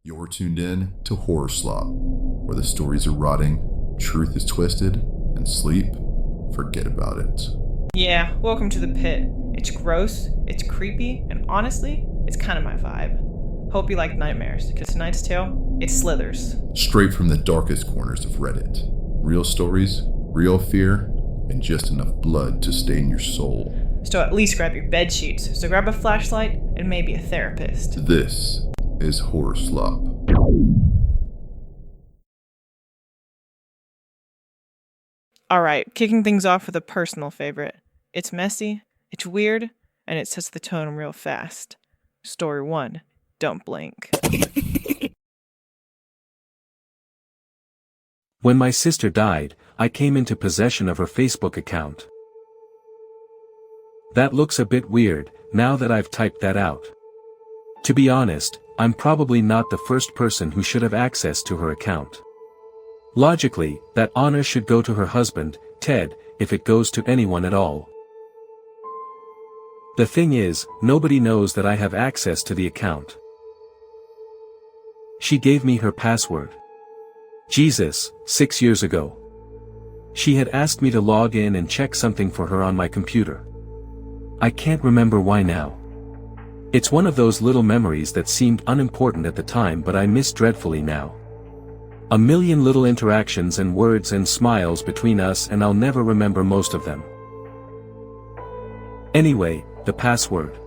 You're tuned in to Horror Slop, where the stories are rotting, truth is twisted, and sleep, forget about it. Yeah, welcome to the pit. It's gross, it's creepy, and honestly, it's kind of my vibe. Hope you like nightmares, because tonight's tale, it slithers. Straight from the darkest corners of Reddit. Real stories, real fear, and just enough blood to stain your soul. So at least grab your bed sheets, so grab a flashlight, and maybe a therapist. This is Horror Slop. Alright, kicking things off with a personal favorite. It's messy, it's weird, and it sets the tone real fast. Story 1. Don't blink. When my sister died, I came into possession of her Facebook account. That looks a bit weird, now that I've typed that out. To be honest, I'm probably not the first person who should have access to her account. Logically, that honor should go to her husband, Ted, if it goes to anyone at all. The thing is, nobody knows that I have access to the account. She gave me her password. Jesus, 6 years ago. She had asked me to log in and check something for her on my computer. I can't remember why now. It's one of those little memories that seemed unimportant at the time but I miss dreadfully now. A million little interactions and words and smiles between us, and I'll never remember most of them. Anyway, the password.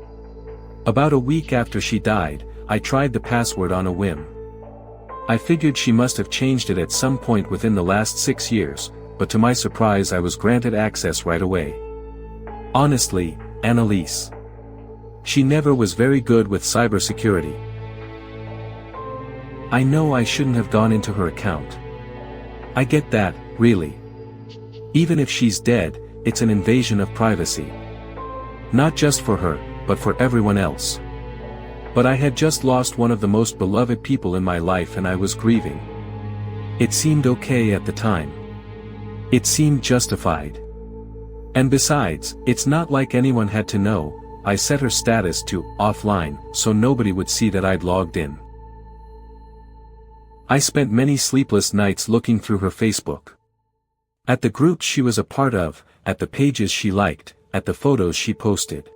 About a week after she died, I tried the password on a whim. I figured she must have changed it at some point within the last 6 years, but to my surprise I was granted access right away. Honestly, Annalise. She never was very good with cybersecurity. I know I shouldn't have gone into her account. I get that, really. Even if she's dead, it's an invasion of privacy. Not just for her, but for everyone else. But I had just lost one of the most beloved people in my life and I was grieving. It seemed okay at the time. It seemed justified. And besides, it's not like anyone had to know. I set her status to offline, so nobody would see that I'd logged in. I spent many sleepless nights looking through her Facebook. At the groups she was a part of, at the pages she liked, at the photos she posted.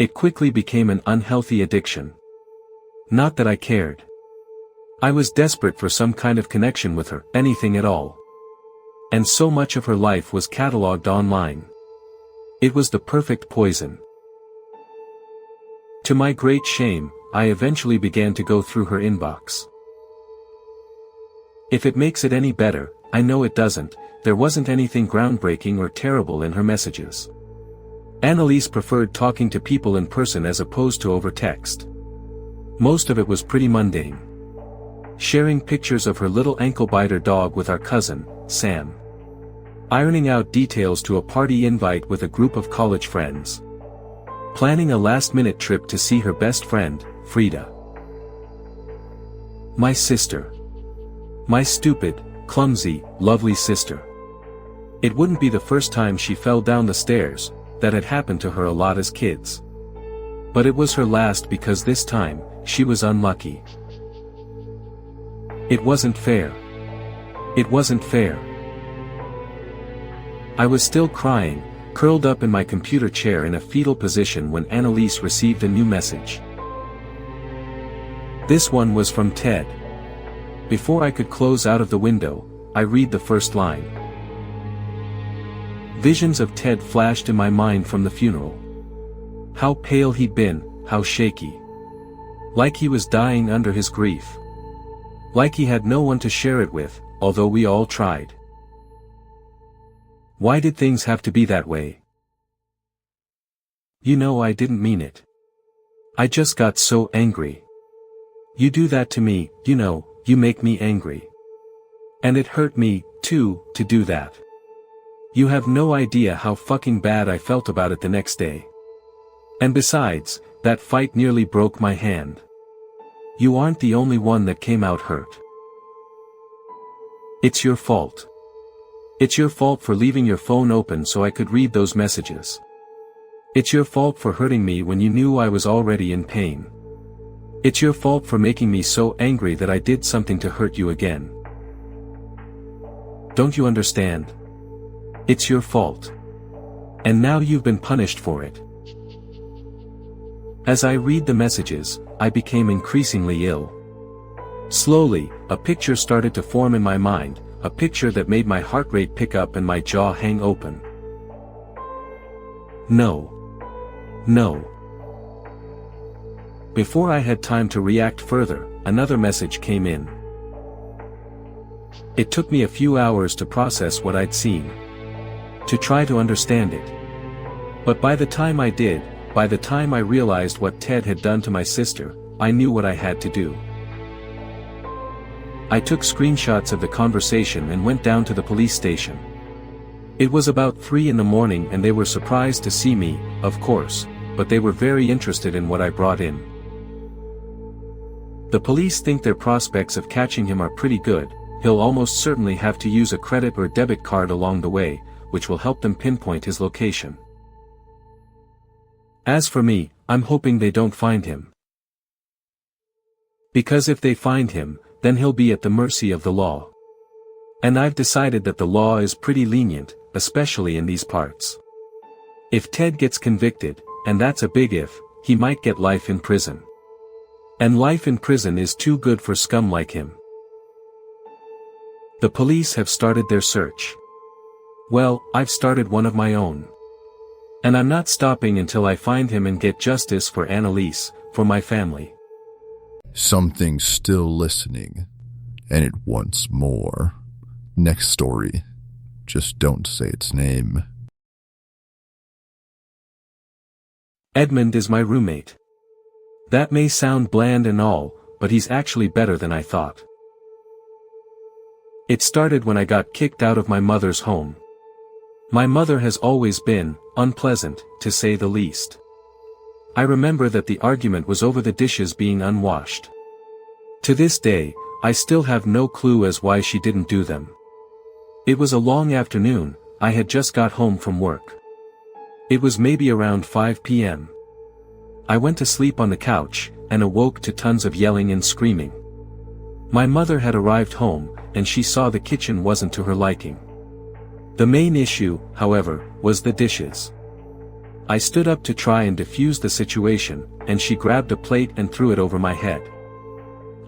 It quickly became an unhealthy addiction. Not that I cared. I was desperate for some kind of connection with her, anything at all. And so much of her life was catalogued online. It was the perfect poison. To my great shame, I eventually began to go through her inbox. If it makes it any better, I know it doesn't, there wasn't anything groundbreaking or terrible in her messages. Annalise preferred talking to people in person as opposed to over text. Most of it was pretty mundane. Sharing pictures of her little ankle-biter dog with our cousin, Sam. Ironing out details to a party invite with a group of college friends. Planning a last-minute trip to see her best friend, Frida. My sister. My stupid, clumsy, lovely sister. It wouldn't be the first time she fell down the stairs. That had happened to her a lot as kids. But it was her last because this time, she was unlucky. It wasn't fair. It wasn't fair. I was still crying, curled up in my computer chair in a fetal position when Annalise received a new message. This one was from Ted. Before I could close out of the window, I read the first line. Visions of Ted flashed in my mind from the funeral. How pale he'd been, how shaky. Like he was dying under his grief. Like he had no one to share it with, although we all tried. Why did things have to be that way? You know I didn't mean it. I just got so angry. You do that to me, you know, you make me angry. And it hurt me, too, to do that. You have no idea how fucking bad I felt about it the next day. And besides, that fight nearly broke my hand. You aren't the only one that came out hurt. It's your fault. It's your fault for leaving your phone open so I could read those messages. It's your fault for hurting me when you knew I was already in pain. It's your fault for making me so angry that I did something to hurt you again. Don't you understand? It's your fault. And now you've been punished for it. As I read the messages, I became increasingly ill. Slowly, a picture started to form in my mind, a picture that made my heart rate pick up and my jaw hang open. No. No. Before I had time to react further, another message came in. It took me a few hours to process what I'd seen, to try to understand it. But by the time I did, by the time I realized what Ted had done to my sister, I knew what I had to do. I took screenshots of the conversation and went down to the police station. It was about 3 in the morning and they were surprised to see me, of course, but they were very interested in what I brought in. The police think their prospects of catching him are pretty good. He'll almost certainly have to use a credit or debit card along the way, which will help them pinpoint his location. As for me, I'm hoping they don't find him. Because if they find him, then he'll be at the mercy of the law. And I've decided that the law is pretty lenient, especially in these parts. If Ted gets convicted, and that's a big if, he might get life in prison. And life in prison is too good for scum like him. The police have started their search. Well, I've started one of my own. And I'm not stopping until I find him and get justice for Annalise, for my family. Something's still listening, and it wants more. Next story. Just don't say its name. Edmund is my roommate. That may sound bland and all, but he's actually better than I thought. It started when I got kicked out of my mother's home. My mother has always been unpleasant, to say the least. I remember that the argument was over the dishes being unwashed. To this day, I still have no clue as why she didn't do them. It was a long afternoon, I had just got home from work. It was maybe around 5 p.m. I went to sleep on the couch, and awoke to tons of yelling and screaming. My mother had arrived home, and she saw the kitchen wasn't to her liking. The main issue, however, was the dishes. I stood up to try and defuse the situation, and she grabbed a plate and threw it over my head.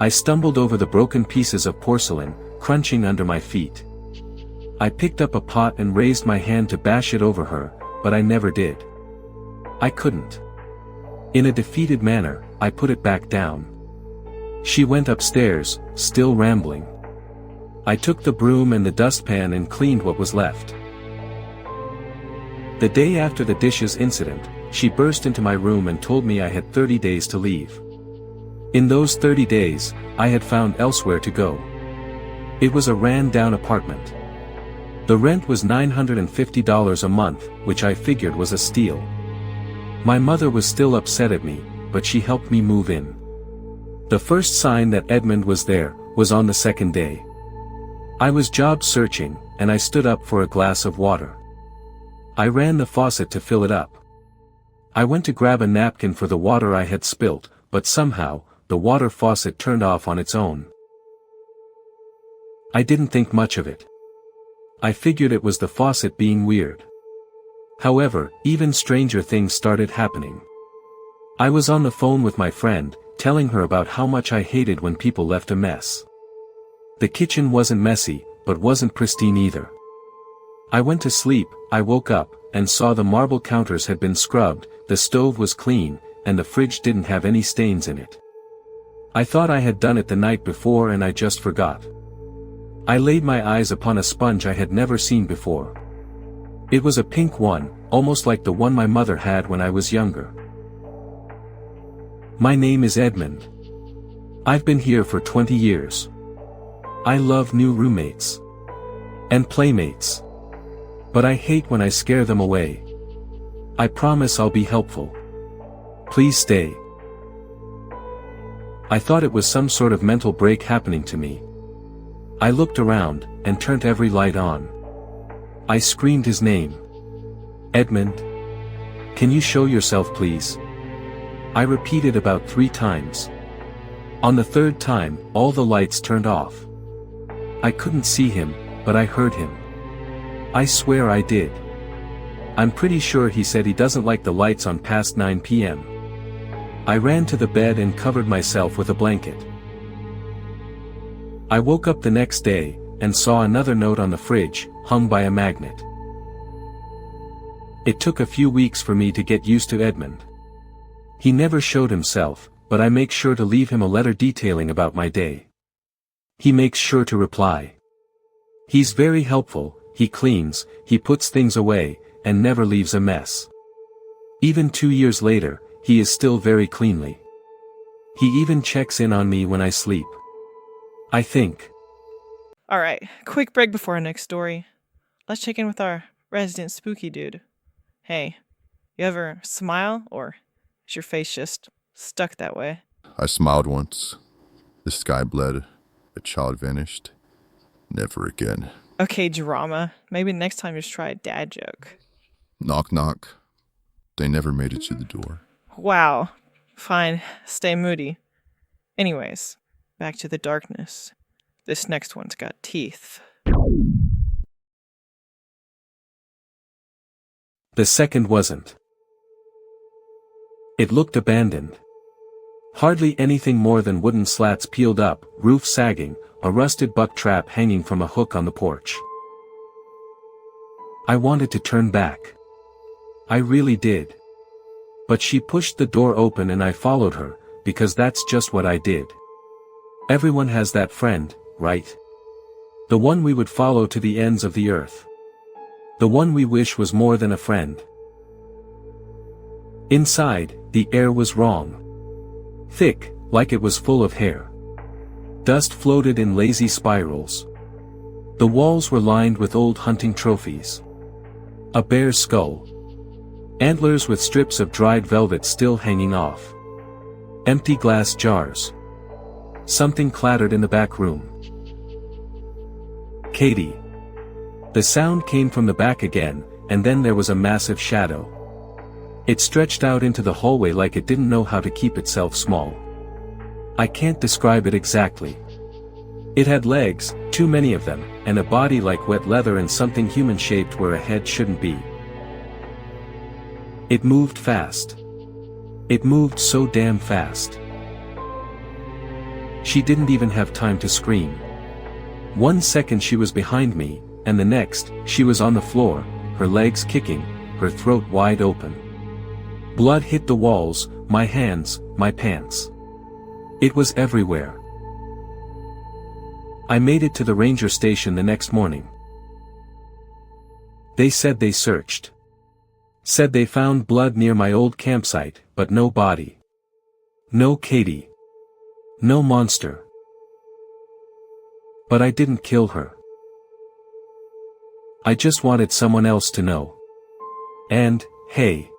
I stumbled over the broken pieces of porcelain, crunching under my feet. I picked up a pot and raised my hand to bash it over her, but I never did. I couldn't. In a defeated manner, I put it back down. She went upstairs, still rambling. I took the broom and the dustpan and cleaned what was left. The day after the dishes incident, she burst into my room and told me I had 30 days to leave. In those 30 days, I had found elsewhere to go. It was a ran-down apartment. The rent was $950 a month, which I figured was a steal. My mother was still upset at me, but she helped me move in. The first sign that Edmund was there, was on the second day. I was job searching, and I stood up for a glass of water. I ran the faucet to fill it up. I went to grab a napkin for the water I had spilt, but somehow, the water faucet turned off on its own. I didn't think much of it. I figured it was the faucet being weird. However, even stranger things started happening. I was on the phone with my friend, telling her about how much I hated when people left a mess. The kitchen wasn't messy, but wasn't pristine either. I went to sleep, I woke up, and saw the marble counters had been scrubbed, the stove was clean, and the fridge didn't have any stains in it. I thought I had done it the night before and I just forgot. I laid my eyes upon a sponge I had never seen before. It was a pink one, almost like the one my mother had when I was younger. My name is Edmund. I've been here for 20 years. I love new roommates. And playmates. But I hate when I scare them away. I promise I'll be helpful. Please stay. I thought it was some sort of mental break happening to me. I looked around, and turned every light on. I screamed his name. Edmund? Can you show yourself please? I repeated about 3 times. On the third time, all the lights turned off. I couldn't see him, but I heard him. I swear I did. I'm pretty sure he said he doesn't like the lights on past 9 p.m. I ran to the bed and covered myself with a blanket. I woke up the next day, and saw another note on the fridge, hung by a magnet. It took a few weeks for me to get used to Edmund. He never showed himself, but I make sure to leave him a letter detailing about my day. He makes sure to reply. He's very helpful, he cleans, he puts things away, and never leaves a mess. Even 2 years later, he is still very cleanly. He even checks in on me when I sleep. I think. Alright, quick break before our next story. Let's check in with our resident spooky dude. Hey, you ever smile, or is your face just stuck that way? I smiled once. The sky bled. A child vanished. Never again. Okay, drama. Maybe next time just try a dad joke. Knock knock. They never made it to the door. Wow. Fine, stay moody. Anyways, back to the darkness. This next one's got teeth. The second wasn't. It looked abandoned. Hardly anything more than wooden slats peeled up, roof sagging, a rusted buck trap hanging from a hook on the porch. I wanted to turn back. I really did. But she pushed the door open and I followed her, because that's just what I did. Everyone has that friend, right? The one we would follow to the ends of the earth. The one we wish was more than a friend. Inside, the air was wrong. Thick, like it was full of hair. Dust floated in lazy spirals. The walls were lined with old hunting trophies. A bear's skull. Antlers with strips of dried velvet still hanging off. Empty glass jars. Something clattered in the back room. Katie. The sound came from the back again, and then there was a massive shadow. It stretched out into the hallway like it didn't know how to keep itself small. I can't describe it exactly. It had legs, too many of them, and a body like wet leather and something human-shaped where a head shouldn't be. It moved fast. It moved so damn fast. She didn't even have time to scream. 1 second she was behind me, and the next, she was on the floor, her legs kicking, her throat wide open. Blood hit the walls, my hands, my pants. It was everywhere. I made it to the ranger station the next morning. They said they searched. Said they found blood near my old campsite, but no body. No Katie. No monster. But I didn't kill her. I just wanted someone else to know. And, hey.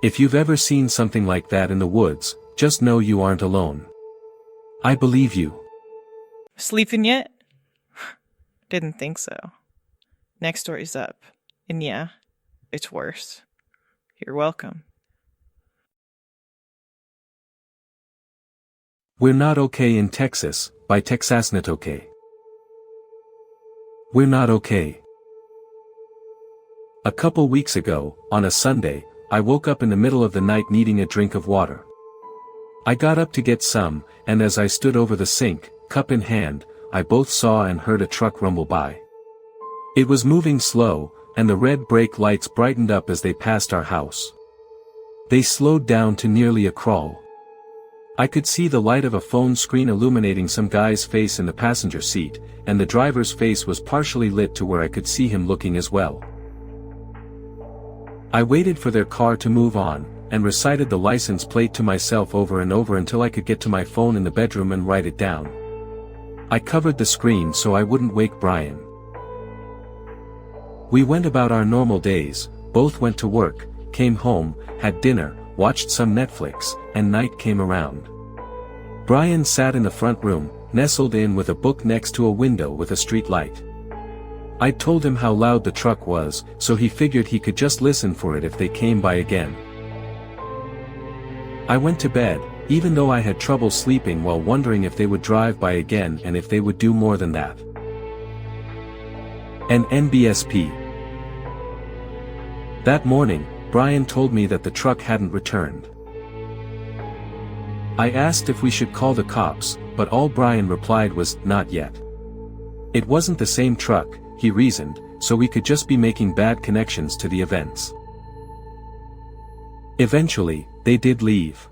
If you've ever seen something like that in the woods, just know you aren't alone. I believe you. Sleeping yet? Didn't think so. Next story's up. And yeah, it's worse. You're welcome. We're Not Okay in Texas, by Texasnet Okay. We're not okay. A couple weeks ago, on a Sunday, I woke up in the middle of the night needing a drink of water. I got up to get some, and as I stood over the sink, cup in hand, I both saw and heard a truck rumble by. It was moving slow, and the red brake lights brightened up as they passed our house. They slowed down to nearly a crawl. I could see the light of a phone screen illuminating some guy's face in the passenger seat, and the driver's face was partially lit to where I could see him looking as well. I waited for their car to move on, and recited the license plate to myself over and over until I could get to my phone in the bedroom and write it down. I covered the screen so I wouldn't wake Brian. We went about our normal days, both went to work, came home, had dinner, watched some Netflix, and night came around. Brian sat in the front room, nestled in with a book next to a window with a street light. I told him how loud the truck was, so he figured he could just listen for it if they came by again. I went to bed, even though I had trouble sleeping while wondering if they would drive by again and if they would do more than that. An NBSP. That morning, Brian told me that the truck hadn't returned. I asked if we should call the cops, but all Brian replied was, "Not yet." It wasn't the same truck, he reasoned, so we could just be making bad connections to the events. Eventually, they did leave.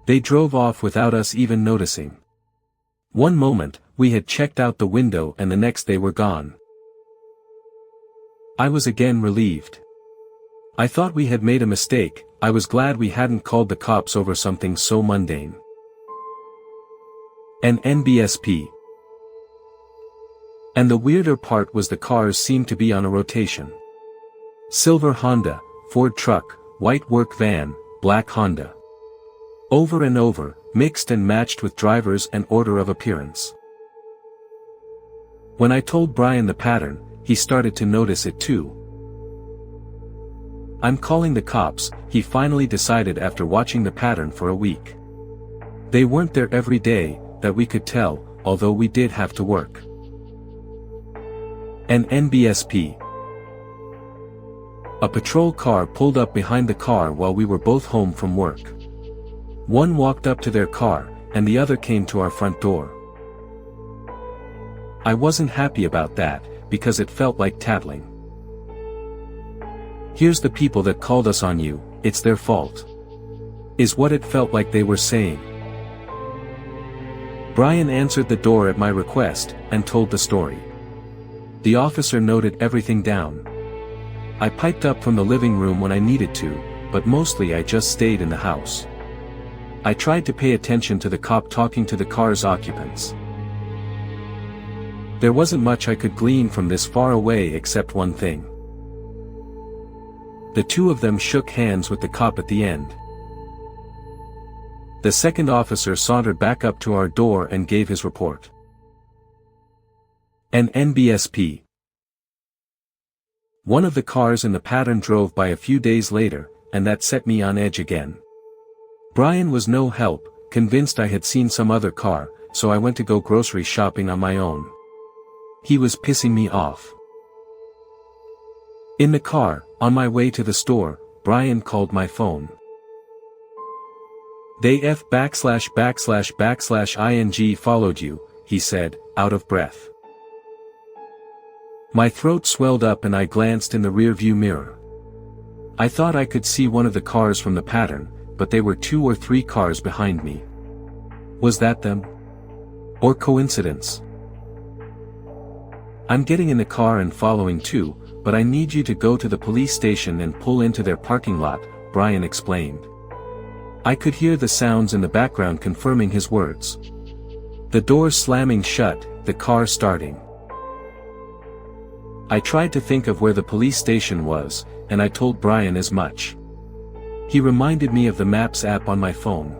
They drove off without us even noticing. One moment, we had checked out the window and the next they were gone. I was again relieved. I thought we had made a mistake. I was glad we hadn't called the cops over something so mundane. An NBSP. And the weirder part was the cars seemed to be on a rotation. Silver Honda, Ford truck, white work van, black Honda. Over and over, mixed and matched with drivers and order of appearance. When I told Brian the pattern, he started to notice it too. "I'm calling the cops," he finally decided after watching the pattern for a week. They weren't there every day, that we could tell, although we did have to work. An NBSP. A patrol car pulled up behind the car while we were both home from work. One walked up to their car, and the other came to our front door. I wasn't happy about that, because it felt like tattling. "Here's the people that called us on you, it's their fault," is what it felt like they were saying. Brian answered the door at my request, and told the story. The officer noted everything down. I piped up from the living room when I needed to, but mostly I just stayed in the house. I tried to pay attention to the cop talking to the car's occupants. There wasn't much I could glean from this far away except one thing. The two of them shook hands with the cop at the end. The second officer sauntered back up to our door and gave his report. An NBSP. One of the cars in the pattern drove by a few days later, and that set me on edge again. Brian was no help, convinced I had seen some other car, so I went to go grocery shopping on my own. He was pissing me off. In the car, on my way to the store, Brian called my phone. "They ///ing followed you," he said, out of breath. My throat swelled up and I glanced in the rearview mirror. I thought I could see one of the cars from the pattern, but they were 2 or 3 cars behind me. Was that them? Or coincidence? "I'm getting in the car and following too, but I need you to go to the police station and pull into their parking lot," Brian explained. I could hear the sounds in the background confirming his words. The door slamming shut, the car starting. I tried to think of where the police station was, and I told Brian as much. He reminded me of the Maps app on my phone.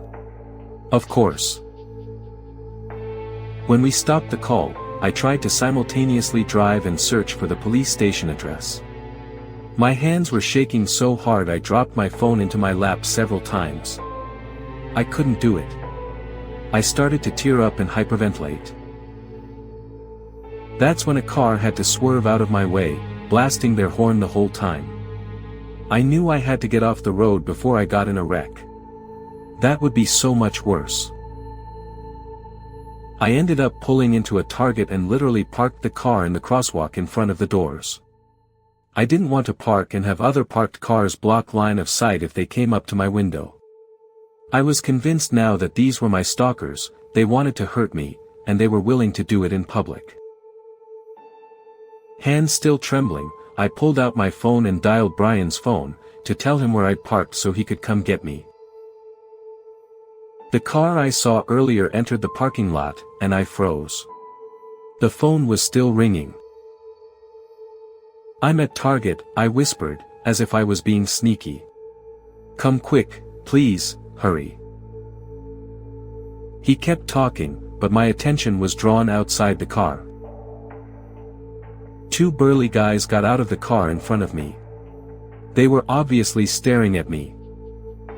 Of course. When we stopped the call, I tried to simultaneously drive and search for the police station address. My hands were shaking so hard I dropped my phone into my lap several times. I couldn't do it. I started to tear up and hyperventilate. That's when a car had to swerve out of my way, blasting their horn the whole time. I knew I had to get off the road before I got in a wreck. That would be so much worse. I ended up pulling into a Target and literally parked the car in the crosswalk in front of the doors. I didn't want to park and have other parked cars block line of sight if they came up to my window. I was convinced now that these were my stalkers, they wanted to hurt me, and they were willing to do it in public. Hands still trembling, I pulled out my phone and dialed Brian's phone, to tell him where I'd parked so he could come get me. The car I saw earlier entered the parking lot, and I froze. The phone was still ringing. "I'm at Target," I whispered, as if I was being sneaky. "Come quick, please, hurry." He kept talking, but my attention was drawn outside the car. 2 burly guys got out of the car in front of me. They were obviously staring at me.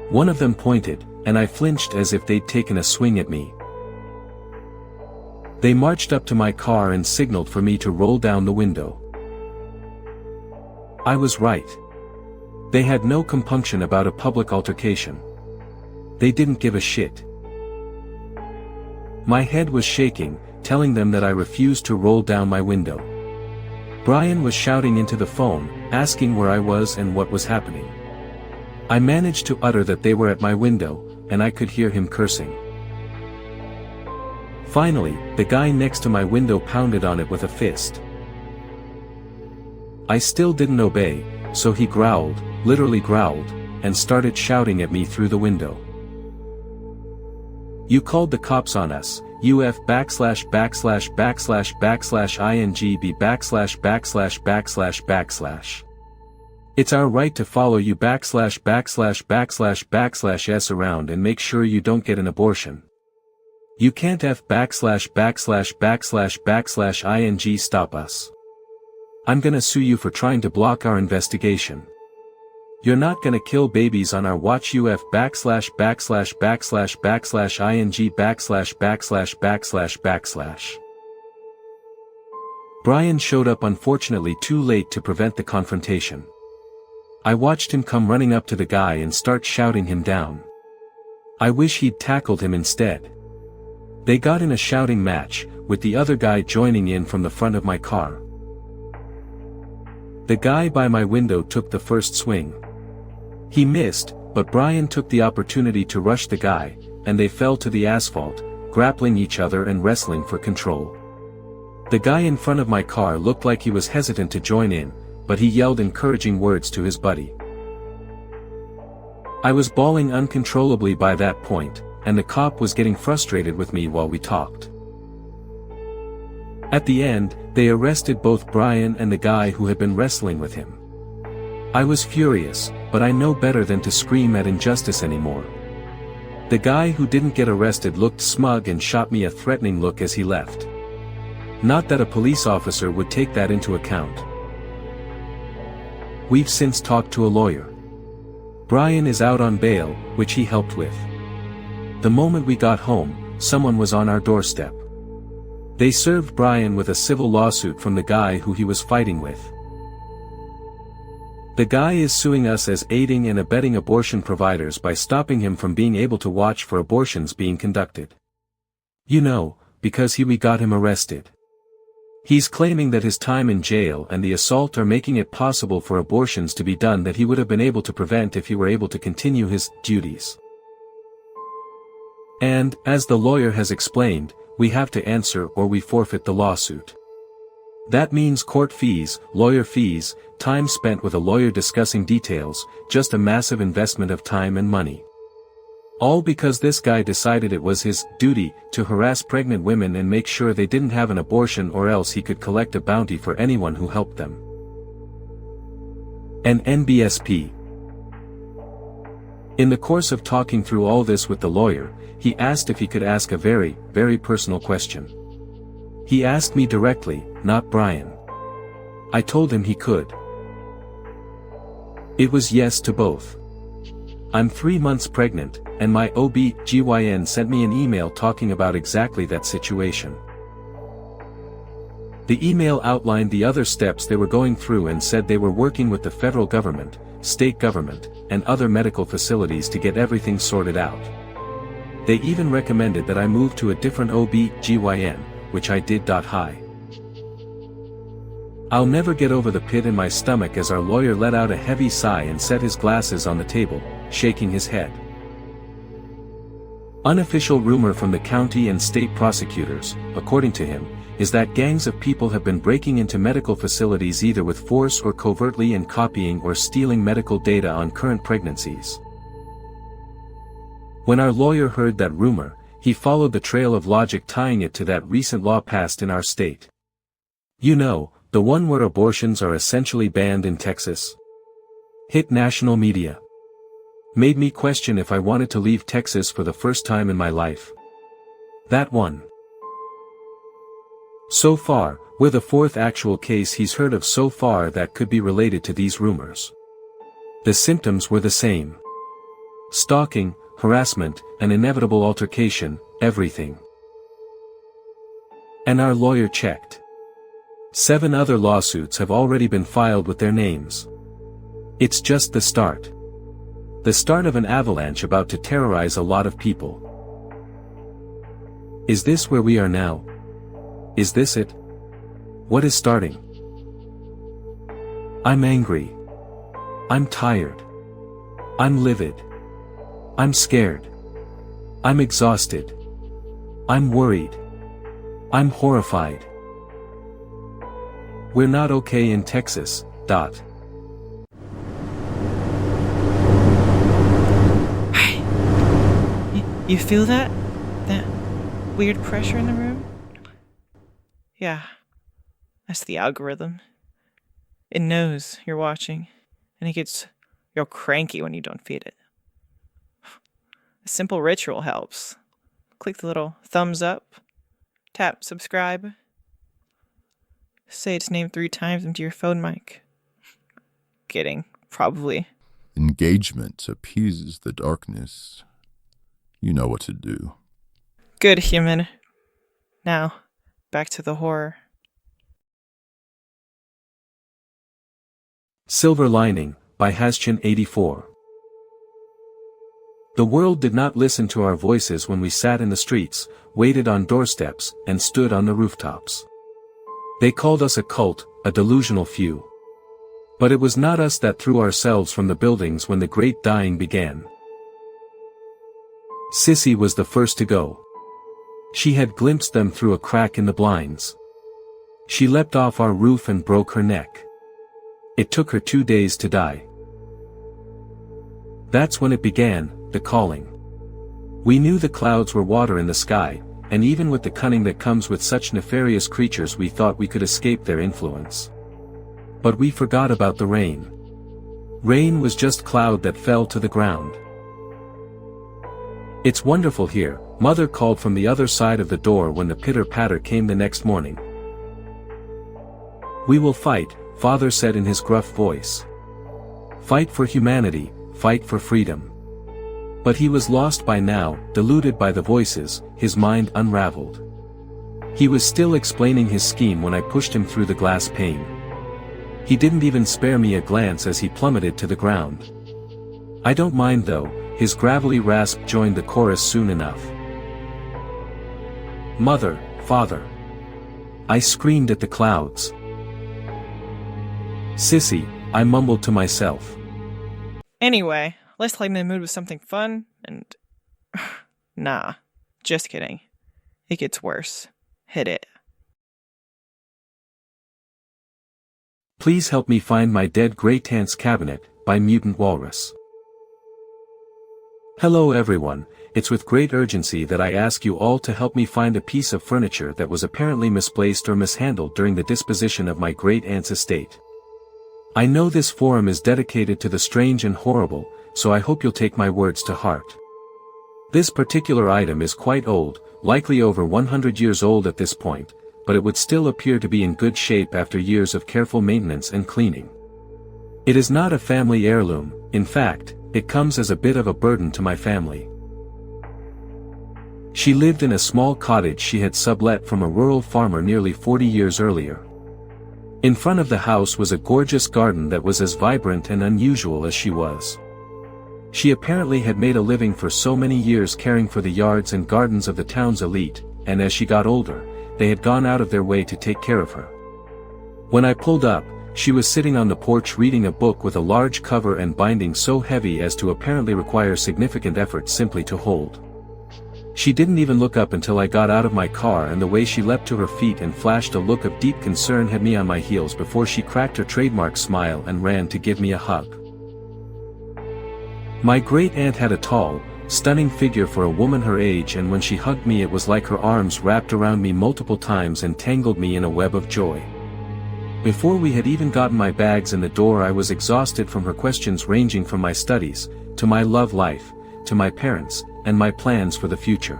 One of them pointed, and I flinched as if they'd taken a swing at me. They marched up to my car and signaled for me to roll down the window. I was right. They had no compunction about a public altercation. They didn't give a shit. My head was shaking, telling them that I refused to roll down my window. Brian was shouting into the phone, asking where I was and what was happening. I managed to utter that they were at my window, and I could hear him cursing. Finally, the guy next to my window pounded on it with a fist. I still didn't obey, so he growled, literally growled, and started shouting at me through the window. You called the cops on us, UF //////INGB //////. It's our right to follow you //////S around and make sure you don't get an abortion. You can't F /////ING stop us. I'm gonna sue you for trying to block our investigation. You're not gonna kill babies on our watch UF ////ING /////. Brian showed up unfortunately too late to prevent the confrontation. I watched him come running up to the guy and start shouting him down. I wish he'd tackled him instead. They got in a shouting match, with the other guy joining in from the front of my car. The guy by my window took the first swing. He missed, but Brian took the opportunity to rush the guy, and they fell to the asphalt, grappling each other and wrestling for control. The guy in front of my car looked like he was hesitant to join in, but he yelled encouraging words to his buddy. I was bawling uncontrollably by that point, and the cop was getting frustrated with me while we talked. At the end, they arrested both Brian and the guy who had been wrestling with him. I was furious, but I know better than to scream at injustice anymore. The guy who didn't get arrested looked smug and shot me a threatening look as he left. Not that a police officer would take that into account. We've since talked to a lawyer. Brian is out on bail, which he helped with. The moment we got home, someone was on our doorstep. They served Brian with a civil lawsuit from the guy who he was fighting with. The guy is suing us as aiding and abetting abortion providers by stopping him from being able to watch for abortions being conducted. You know, because we got him arrested. He's claiming that his time in jail and the assault are making it possible for abortions to be done that he would have been able to prevent if he were able to continue his duties. And, as the lawyer has explained, we have to answer or we forfeit the lawsuit. That means court fees, lawyer fees, time spent with a lawyer discussing details, just a massive investment of time and money. All because this guy decided it was his duty to harass pregnant women and make sure they didn't have an abortion, or else he could collect a bounty for anyone who helped them. An NBSP. In the course of talking through all this with the lawyer, he asked if he could ask a very, very personal question. He asked me directly, not Brian. I told him he could. It was yes to both. I'm 3 months pregnant, and my OB/GYN sent me an email talking about exactly that situation. The email outlined the other steps they were going through and said they were working with the federal government, state government, and other medical facilities to get everything sorted out. They even recommended that I move to a different OB/GYN, which I did. Hi. I'll never get over the pit in my stomach as our lawyer let out a heavy sigh and set his glasses on the table, shaking his head. Unofficial rumor from the county and state prosecutors, according to him, is that gangs of people have been breaking into medical facilities either with force or covertly and copying or stealing medical data on current pregnancies. When our lawyer heard that rumor, he followed the trail of logic tying it to that recent law passed in our state. You know, the one where abortions are essentially banned in Texas. Hit national media. Made me question if I wanted to leave Texas for the first time in my life. That one. So far, we're the fourth actual case he's heard of so far that could be related to these rumors. The symptoms were the same. Stalking, harassment, an inevitable altercation, everything. And our lawyer checked. 7 other lawsuits have already been filed with their names. It's just the start. The start of an avalanche about to terrorize a lot of people. Is this where we are now? Is this it? What is starting? I'm angry. I'm tired. I'm livid. I'm scared. I'm exhausted. I'm worried. I'm horrified. We're not okay in Texas. You feel that? That weird pressure in the room? Yeah, that's the algorithm. It knows you're watching, and it gets real cranky when you don't feed it. A simple ritual helps. Click the little thumbs up, tap subscribe, say its name 3 times into your phone mic. Kidding, probably. Engagement appeases the darkness. You know what to do. Good, human. Now, back to the horror. Silver Lining, by Haschin84. The world did not listen to our voices when we sat in the streets, waited on doorsteps, and stood on the rooftops. They called us a cult, a delusional few. But it was not us that threw ourselves from the buildings when the great dying began. Sissy was the first to go. She had glimpsed them through a crack in the blinds. She leapt off our roof and broke her neck. It took her 2 days to die. That's when it began, the calling. We knew the clouds were water in the sky, and even with the cunning that comes with such nefarious creatures we thought we could escape their influence. But we forgot about the rain. Rain was just cloud that fell to the ground. It's wonderful here, Mother called from the other side of the door when the pitter-patter came the next morning. We will fight, Father said in his gruff voice. Fight for humanity, fight for freedom. But he was lost by now, deluded by the voices, his mind unraveled. He was still explaining his scheme when I pushed him through the glass pane. He didn't even spare me a glance as he plummeted to the ground. I don't mind though, his gravelly rasp joined the chorus soon enough. Mother, Father. I screamed at the clouds. Sissy, I mumbled to myself. Anyway, let's lighten the mood with something fun and... Nah, just kidding. It gets worse. Hit it. Please help me find my dead great-aunt's cabinet, by Mutant Walrus. Hello everyone, it's with great urgency that I ask you all to help me find a piece of furniture that was apparently misplaced or mishandled during the disposition of my great-aunt's estate. I know this forum is dedicated to the strange and horrible, so I hope you'll take my words to heart. This particular item is quite old, likely over 100 years old at this point, but it would still appear to be in good shape after years of careful maintenance and cleaning. It is not a family heirloom, in fact, it comes as a bit of a burden to my family. She lived in a small cottage she had sublet from a rural farmer nearly 40 years earlier. In front of the house was a gorgeous garden that was as vibrant and unusual as she was. She apparently had made a living for so many years caring for the yards and gardens of the town's elite, and as she got older, they had gone out of their way to take care of her. When I pulled up, she was sitting on the porch reading a book with a large cover and binding so heavy as to apparently require significant effort simply to hold. She didn't even look up until I got out of my car, and the way she leapt to her feet and flashed a look of deep concern had me on my heels before she cracked her trademark smile and ran to give me a hug. My great-aunt had a tall, stunning figure for a woman her age, and when she hugged me it was like her arms wrapped around me multiple times and tangled me in a web of joy. Before we had even gotten my bags in the door I was exhausted from her questions ranging from my studies, to my love life, to my parents, and my plans for the future.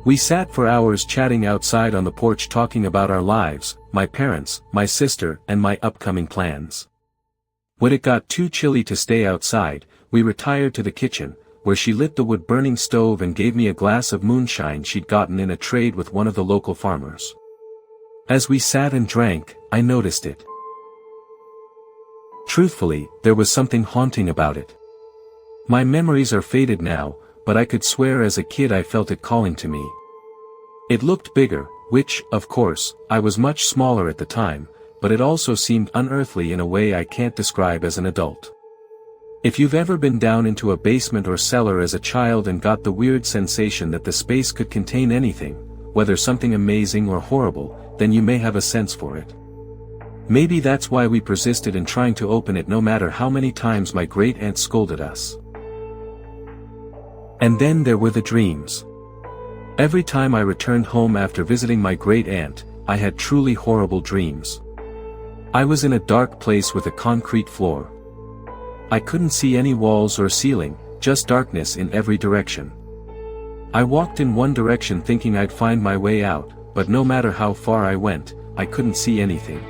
We sat for hours chatting outside on the porch talking about our lives, my parents, my sister, and my upcoming plans. When it got too chilly to stay outside, we retired to the kitchen, where she lit the wood-burning stove and gave me a glass of moonshine she'd gotten in a trade with one of the local farmers. As we sat and drank, I noticed it. Truthfully, there was something haunting about it. My memories are faded now, but I could swear as a kid I felt it calling to me. It looked bigger, which, of course, I was much smaller at the time, but it also seemed unearthly in a way I can't describe as an adult. If you've ever been down into a basement or cellar as a child and got the weird sensation that the space could contain anything, whether something amazing or horrible, then you may have a sense for it. Maybe that's why we persisted in trying to open it no matter how many times my great-aunt scolded us. And then there were the dreams. Every time I returned home after visiting my great-aunt, I had truly horrible dreams. I was in a dark place with a concrete floor. I couldn't see any walls or ceiling, just darkness in every direction. I walked in one direction thinking I'd find my way out, but no matter how far I went, I couldn't see anything.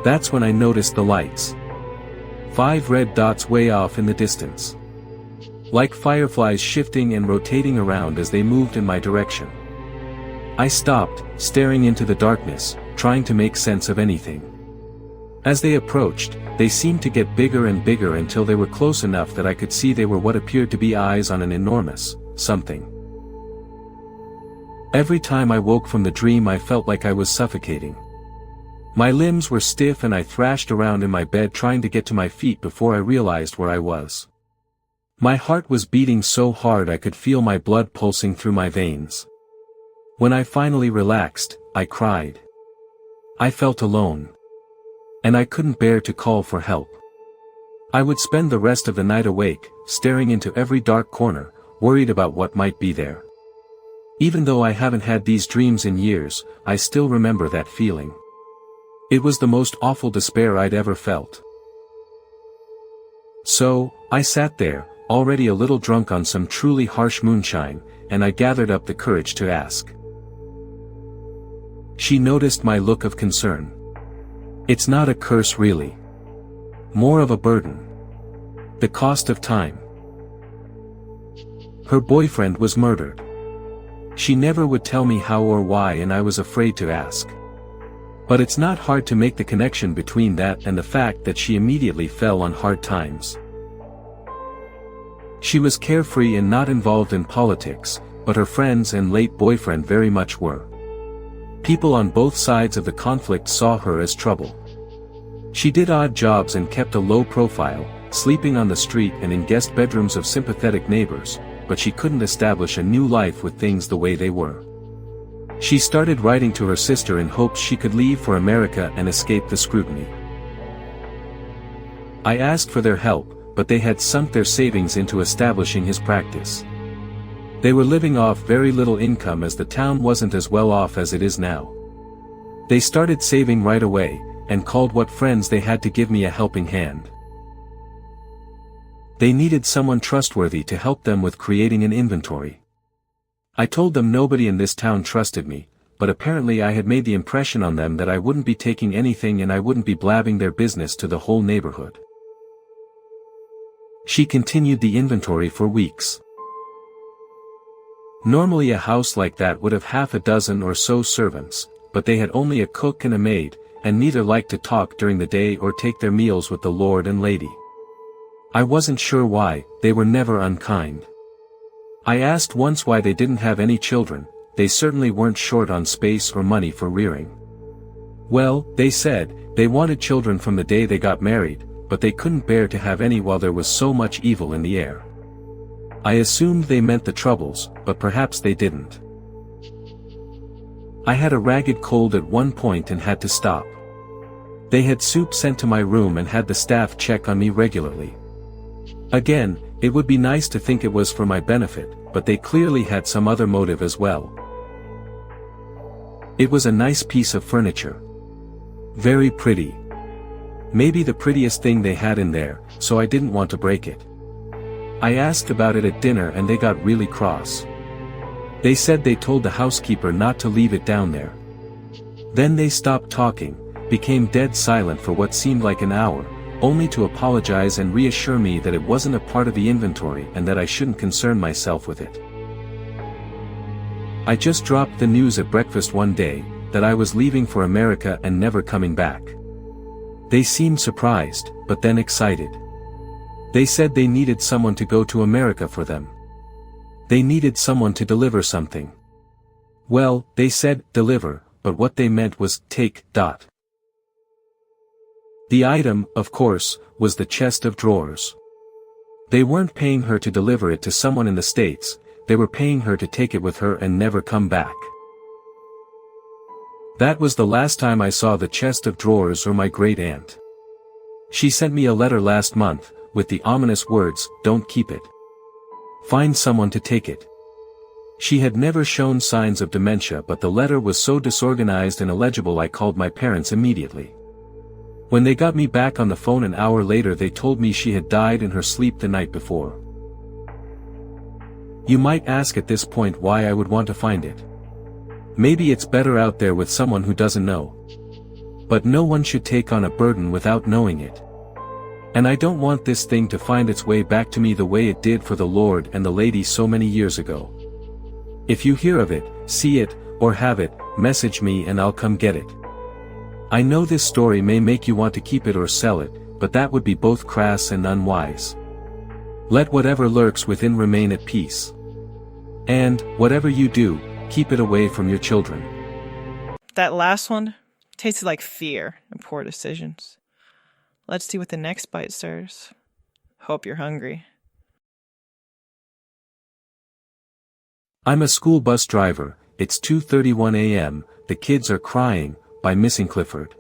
That's when I noticed the lights. 5 red dots way off in the distance. Like fireflies shifting and rotating around as they moved in my direction. I stopped, staring into the darkness, trying to make sense of anything. As they approached, they seemed to get bigger and bigger until they were close enough that I could see they were what appeared to be eyes on an enormous something. Every time I woke from the dream I felt like I was suffocating. My limbs were stiff and I thrashed around in my bed trying to get to my feet before I realized where I was. My heart was beating so hard I could feel my blood pulsing through my veins. When I finally relaxed, I cried. I felt alone. And I couldn't bear to call for help. I would spend the rest of the night awake, staring into every dark corner, worried about what might be there. Even though I haven't had these dreams in years, I still remember that feeling. It was the most awful despair I'd ever felt. So, I sat there, already a little drunk on some truly harsh moonshine, and I gathered up the courage to ask. She noticed my look of concern. It's not a curse really. More of a burden. The cost of time. Her boyfriend was murdered. She never would tell me how or why and I was afraid to ask. But it's not hard to make the connection between that and the fact that she immediately fell on hard times. She was carefree and not involved in politics, but her friends and late boyfriend very much were. People on both sides of the conflict saw her as trouble. She did odd jobs and kept a low profile, sleeping on the street and in guest bedrooms of sympathetic neighbors, but she couldn't establish a new life with things the way they were. She started writing to her sister in hopes she could leave for America and escape the scrutiny. I asked for their help, but they had sunk their savings into establishing his practice. They were living off very little income as the town wasn't as well off as it is now. They started saving right away, and called what friends they had to give me a helping hand. They needed someone trustworthy to help them with creating an inventory. I told them nobody in this town trusted me, but apparently I had made the impression on them that I wouldn't be taking anything and I wouldn't be blabbing their business to the whole neighborhood. She continued the inventory for weeks. Normally a house like that would have half a dozen or so servants, but they had only a cook and a maid, and neither liked to talk during the day or take their meals with the lord and lady. I wasn't sure why, they were never unkind. I asked once why they didn't have any children. They certainly weren't short on space or money for rearing. Well, they said, they wanted children from the day they got married, but they couldn't bear to have any while there was so much evil in the air. I assumed they meant the troubles, but perhaps they didn't. I had a ragged cold at one point and had to stop. They had soup sent to my room and had the staff check on me regularly. Again, it would be nice to think it was for my benefit, but they clearly had some other motive as well. It was a nice piece of furniture. Very pretty. Maybe the prettiest thing they had in there, so I didn't want to break it. I asked about it at dinner and they got really cross. They said they told the housekeeper not to leave it down there. Then they stopped talking, became dead silent for what seemed like an hour, only to apologize and reassure me that it wasn't a part of the inventory and that I shouldn't concern myself with it. I just dropped the news at breakfast one day, that I was leaving for America and never coming back. They seemed surprised, but then excited. They said they needed someone to go to America for them. They needed someone to deliver something. Well, they said, deliver, but what they meant was, take. The item, of course, was the chest of drawers. They weren't paying her to deliver it to someone in the States, they were paying her to take it with her and never come back. That was the last time I saw the chest of drawers or my great-aunt. She sent me a letter last month, with the ominous words, don't keep it. Find someone to take it. She had never shown signs of dementia, but the letter was so disorganized and illegible I called my parents immediately. When they got me back on the phone an hour later, they told me she had died in her sleep the night before. You might ask at this point why I would want to find it. Maybe it's better out there with someone who doesn't know. But no one should take on a burden without knowing it. And I don't want this thing to find its way back to me the way it did for the Lord and the lady so many years ago. If you hear of it, see it, or have it, message me and I'll come get it. I know this story may make you want to keep it or sell it, but that would be both crass and unwise. Let whatever lurks within remain at peace. And, whatever you do, keep it away from your children. That last one tasted like fear and poor decisions. Let's see what the next bite stirs. Hope you're hungry. I'm a school bus driver, it's 2:31 a.m., the kids are crying, by missing Clifford.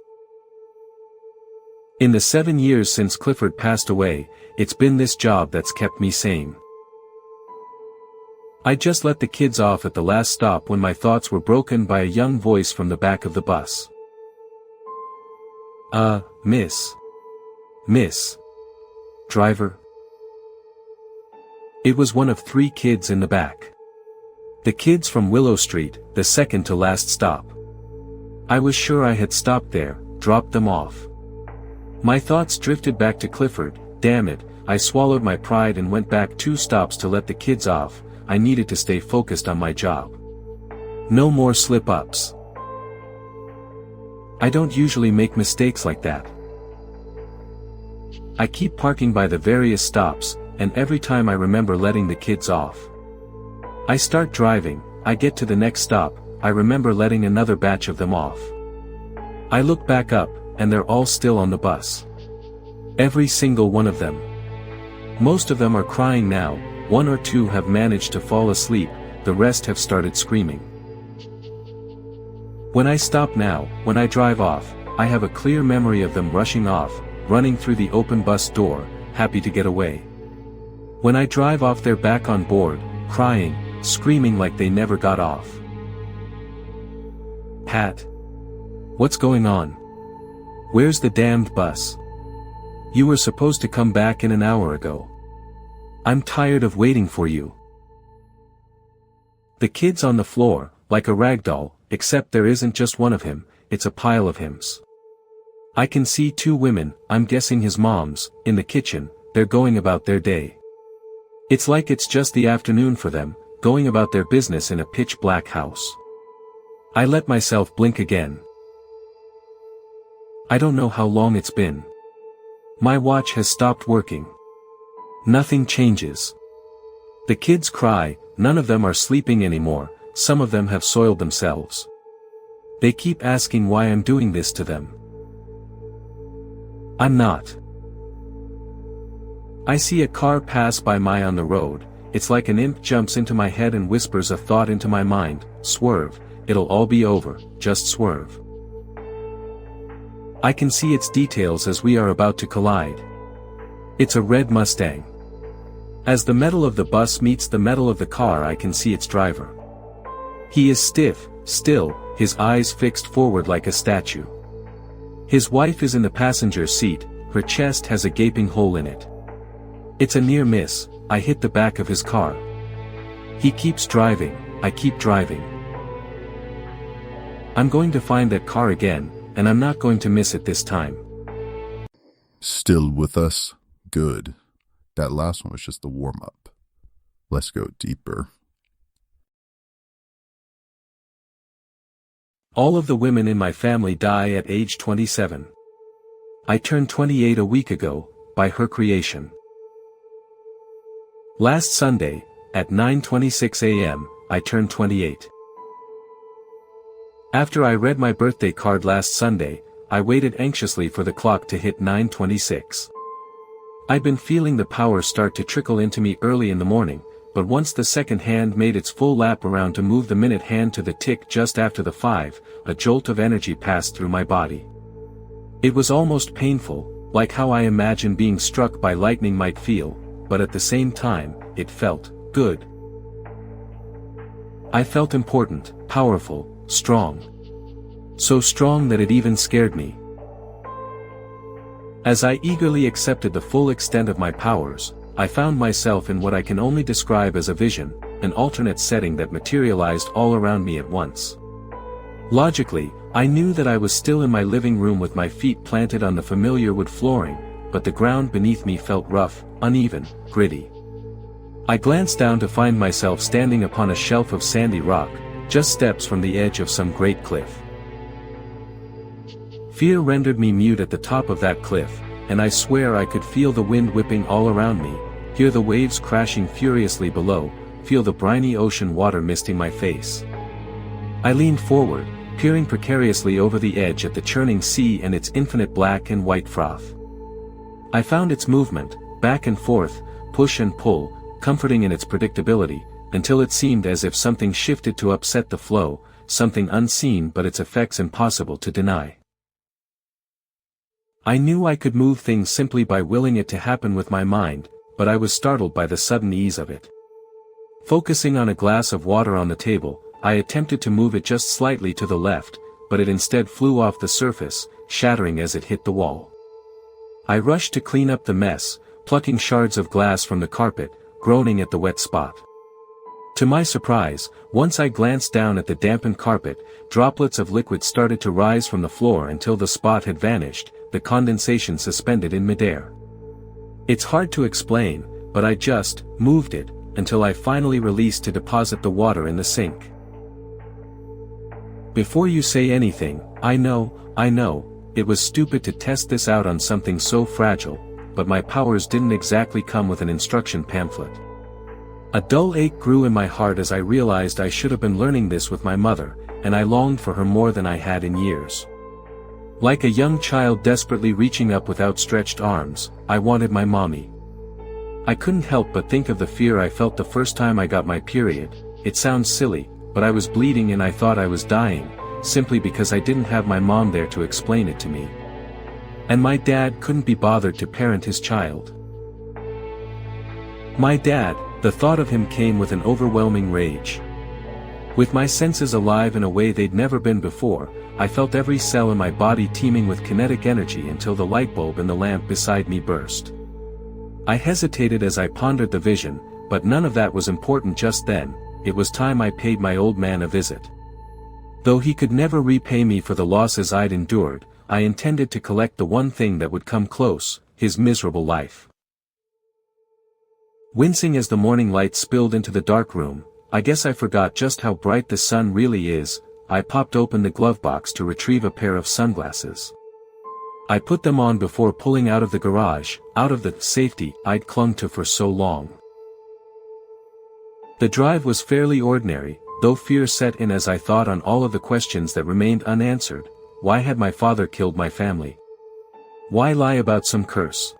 In the 7 years since Clifford passed away, it's been this job that's kept me sane. I just let the kids off at the last stop when my thoughts were broken by a young voice from the back of the bus. Miss. Driver? It was one of 3 kids in the back. The kids from Willow Street, the second to last stop. I was sure I had stopped there, dropped them off. My thoughts drifted back to Clifford. Damn it, I swallowed my pride and went back 2 stops to let the kids off. I needed to stay focused on my job. No more slip-ups. I don't usually make mistakes like that. I keep parking by the various stops, and every time I remember letting the kids off. I start driving, I get to the next stop, I remember letting another batch of them off. I look back up, and they're all still on the bus. Every single one of them. Most of them are crying now, 1 or 2 have managed to fall asleep, the rest have started screaming. When I stop now, when I drive off, I have a clear memory of them rushing off, running through the open bus door, happy to get away. When I drive off they're back on board, crying, screaming like they never got off. Pat. What's going on? Where's the damned bus? You were supposed to come back in an hour ago. I'm tired of waiting for you. The kid's on the floor, like a rag doll, except there isn't just one of him, it's a pile of hims. I can see 2 women, I'm guessing his moms, in the kitchen, they're going about their day. It's like it's just the afternoon for them, going about their business in a pitch-black house. I let myself blink again. I don't know how long it's been. My watch has stopped working. Nothing changes. The kids cry, none of them are sleeping anymore, some of them have soiled themselves. They keep asking why I'm doing this to them. I'm not. I see a car pass by my on the road, it's like an imp jumps into my head and whispers a thought into my mind, swerve, it'll all be over, just swerve. I can see its details as we are about to collide. It's a red Mustang. As the metal of the bus meets the metal of the car I can see its driver. He is stiff, still, his eyes fixed forward like a statue. His wife is in the passenger seat, her chest has a gaping hole in it. It's a near miss, I hit the back of his car. He keeps driving, I keep driving. I'm going to find that car again, and I'm not going to miss it this time. Still with us? Good. That last one was just the warm-up. Let's go deeper. All of the women in my family die at age 27. I turned 28 a week ago, by her creation. Last Sunday, at 9:26 a.m., I turned 28. After I read my birthday card last Sunday, I waited anxiously for the clock to hit 9:26. I'd been feeling the power start to trickle into me early in the morning, but once the second hand made its full lap around to move the minute hand to the tick just after the 5, a jolt of energy passed through my body. It was almost painful, like how I imagine being struck by lightning might feel, but at the same time, it felt good. I felt important, powerful, strong. So strong that it even scared me. As I eagerly accepted the full extent of my powers, I found myself in what I can only describe as a vision, an alternate setting that materialized all around me at once. Logically, I knew that I was still in my living room with my feet planted on the familiar wood flooring, but the ground beneath me felt rough, uneven, gritty. I glanced down to find myself standing upon a shelf of sandy rock, just steps from the edge of some great cliff. Fear rendered me mute at the top of that cliff, and I swear I could feel the wind whipping all around me, hear the waves crashing furiously below, feel the briny ocean water misting my face. I leaned forward, peering precariously over the edge at the churning sea and its infinite black and white froth. I found its movement, back and forth, push and pull, comforting in its predictability, until it seemed as if something shifted to upset the flow, something unseen but its effects impossible to deny. I knew I could move things simply by willing it to happen with my mind, but I was startled by the sudden ease of it. Focusing on a glass of water on the table, I attempted to move it just slightly to the left, but it instead flew off the surface, shattering as it hit the wall. I rushed to clean up the mess, plucking shards of glass from the carpet, groaning at the wet spot. To my surprise, once I glanced down at the dampened carpet, droplets of liquid started to rise from the floor until the spot had vanished, the condensation suspended in midair. It's hard to explain, but I just moved it, until I finally released to deposit the water in the sink. Before you say anything, I know, it was stupid to test this out on something so fragile, but my powers didn't exactly come with an instruction pamphlet. A dull ache grew in my heart as I realized I should have been learning this with my mother, and I longed for her more than I had in years. Like a young child desperately reaching up with outstretched arms, I wanted my mommy. I couldn't help but think of the fear I felt the first time I got my period. It sounds silly, but I was bleeding and I thought I was dying, simply because I didn't have my mom there to explain it to me. And my dad couldn't be bothered to parent his child. My dad, the thought of him came with an overwhelming rage. With my senses alive in a way they'd never been before, I felt every cell in my body teeming with kinetic energy until the light bulb in the lamp beside me burst. I hesitated as I pondered the vision, but none of that was important just then. It was time I paid my old man a visit. Though he could never repay me for the losses I'd endured, I intended to collect the one thing that would come close, his miserable life. Wincing as the morning light spilled into the dark room, I guess I forgot just how bright the sun really is. I popped open the glove box to retrieve a pair of sunglasses. I put them on before pulling out of the garage, out of the safety I'd clung to for so long. The drive was fairly ordinary, though fear set in as I thought on all of the questions that remained unanswered. Why had my father killed my family? Why lie about some curse?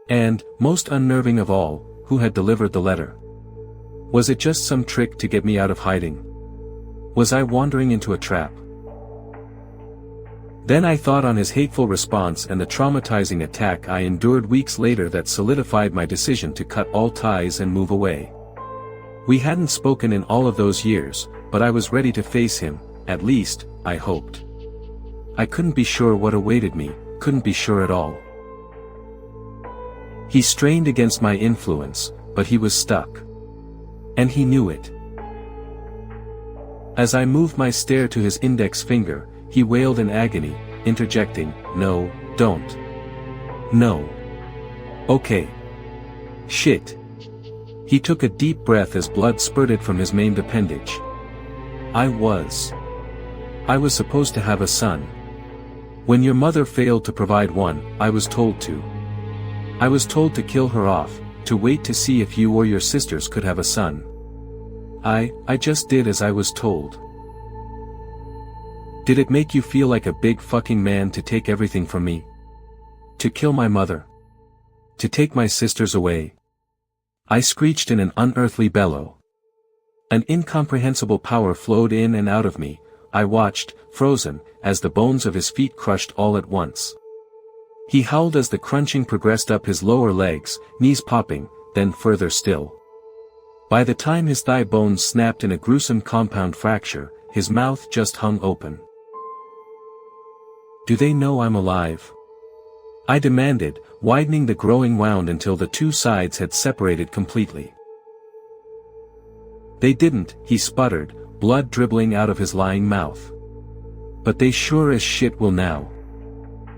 And, most unnerving of all, who had delivered the letter? Was it just some trick to get me out of hiding? Was I wandering into a trap? Then I thought on his hateful response and the traumatizing attack I endured weeks later that solidified my decision to cut all ties and move away. We hadn't spoken in all of those years, but I was ready to face him, at least, I hoped. I couldn't be sure what awaited me, couldn't be sure at all. He strained against my influence, but he was stuck. And he knew it. As I moved my stare to his index finger, he wailed in agony, interjecting, "No, don't. No. Okay. Shit. He took a deep breath as blood spurted from his maimed appendage. I was supposed to have a son. When your mother failed to provide one, I was told to. I was told to kill her off, to wait to see if you or your sisters could have a son. I just did as I was told. Did it make you feel like a big fucking man to take everything from me? To kill my mother? To take my sisters away? I screeched in an unearthly bellow. An incomprehensible power flowed in and out of me. I watched, frozen, as the bones of his feet crushed all at once. He howled as the crunching progressed up his lower legs, knees popping, then further still. By the time his thigh bones snapped in a gruesome compound fracture, his mouth just hung open. Do they know I'm alive? I demanded, widening the growing wound until the two sides had separated completely. They didn't, he sputtered, blood dribbling out of his lying mouth. But they sure as shit will now.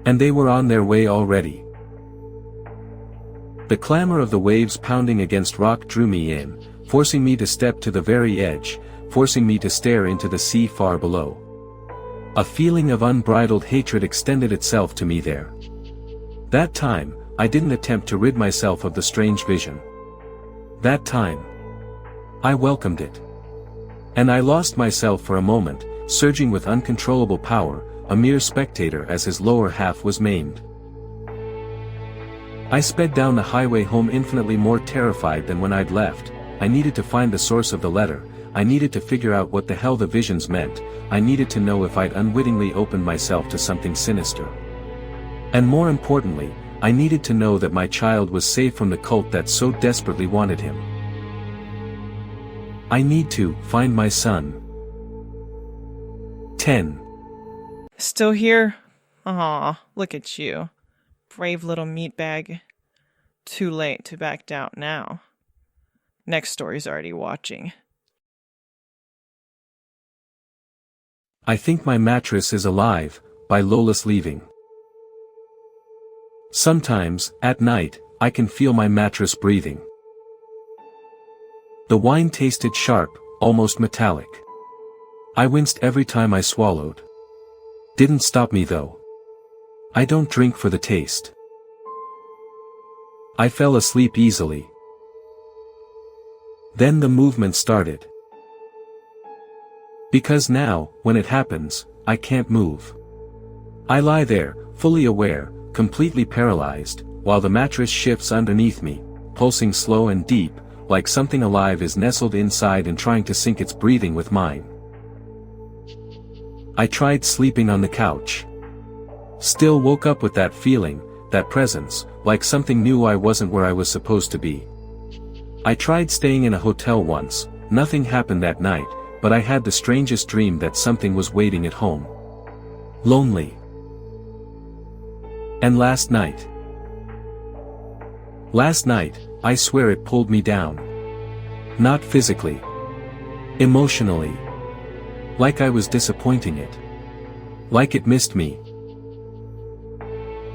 And they were on their way already. The clamor of the waves pounding against rock drew me in, forcing me to step to the very edge, forcing me to stare into the sea far below. A feeling of unbridled hatred extended itself to me there. That time, I didn't attempt to rid myself of the strange vision. That time, I welcomed it. And I lost myself for a moment, surging with uncontrollable power, a mere spectator as his lower half was maimed. I sped down the highway home infinitely more terrified than when I'd left. I needed to find the source of the letter, I needed to figure out what the hell the visions meant, I needed to know if I'd unwittingly opened myself to something sinister. And more importantly, I needed to know that my child was safe from the cult that so desperately wanted him. I need to find my son. 10. Still here? Aw, look at you. Brave little meatbag. Too late to back down now. Next story's already watching. I Think My Mattress Is Alive, by Lola's Leaving. Sometimes, at night, I can feel my mattress breathing. The wine tasted sharp, almost metallic. I winced every time I swallowed. Didn't stop me though. I don't drink for the taste. I fell asleep easily. Then the movement started. Because now, when it happens, I can't move. I lie there, fully aware, completely paralyzed, while the mattress shifts underneath me, pulsing slow and deep, like something alive is nestled inside and trying to sync its breathing with mine. I tried sleeping on the couch. Still woke up with that feeling, that presence, like something knew I wasn't where I was supposed to be. I tried staying in a hotel once, nothing happened that night, but I had the strangest dream that something was waiting at home. Lonely. And last night, I swear it pulled me down. Not physically. Emotionally. Like I was disappointing it. Like it missed me.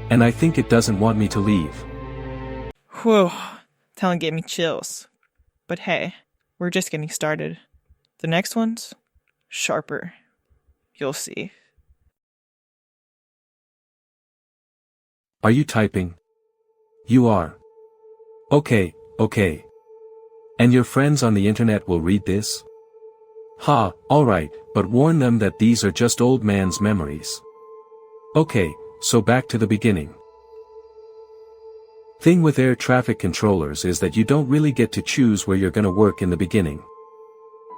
And I think it doesn't want me to leave. Whew, telling gave me chills. But hey, we're just getting started. The next one's sharper. You'll see. Are you typing? You are. Okay. And your friends on the internet will read this? Ha, alright, but warn them that these are just old man's memories. Okay, so back to the beginning. Thing with air traffic controllers is that you don't really get to choose where you're gonna work in the beginning.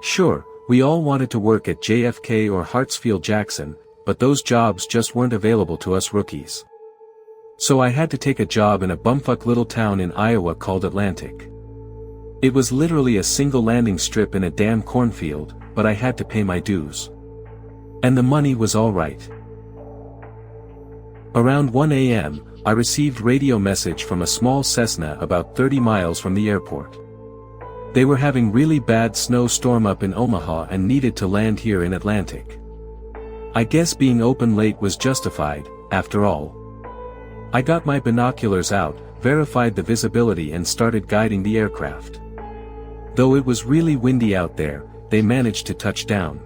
Sure, we all wanted to work at JFK or Hartsfield-Jackson, but those jobs just weren't available to us rookies. So I had to take a job in a bumfuck little town in Iowa called Atlantic. It was literally a single landing strip in a damn cornfield, but I had to pay my dues. And the money was alright. Around 1 a.m., I received radio message from a small Cessna about 30 miles from the airport. They were having really bad snowstorm up in Omaha and needed to land here in Atlantic. I guess being open late was justified, after all. I got my binoculars out, verified the visibility and started guiding the aircraft. Though it was really windy out there, they managed to touch down.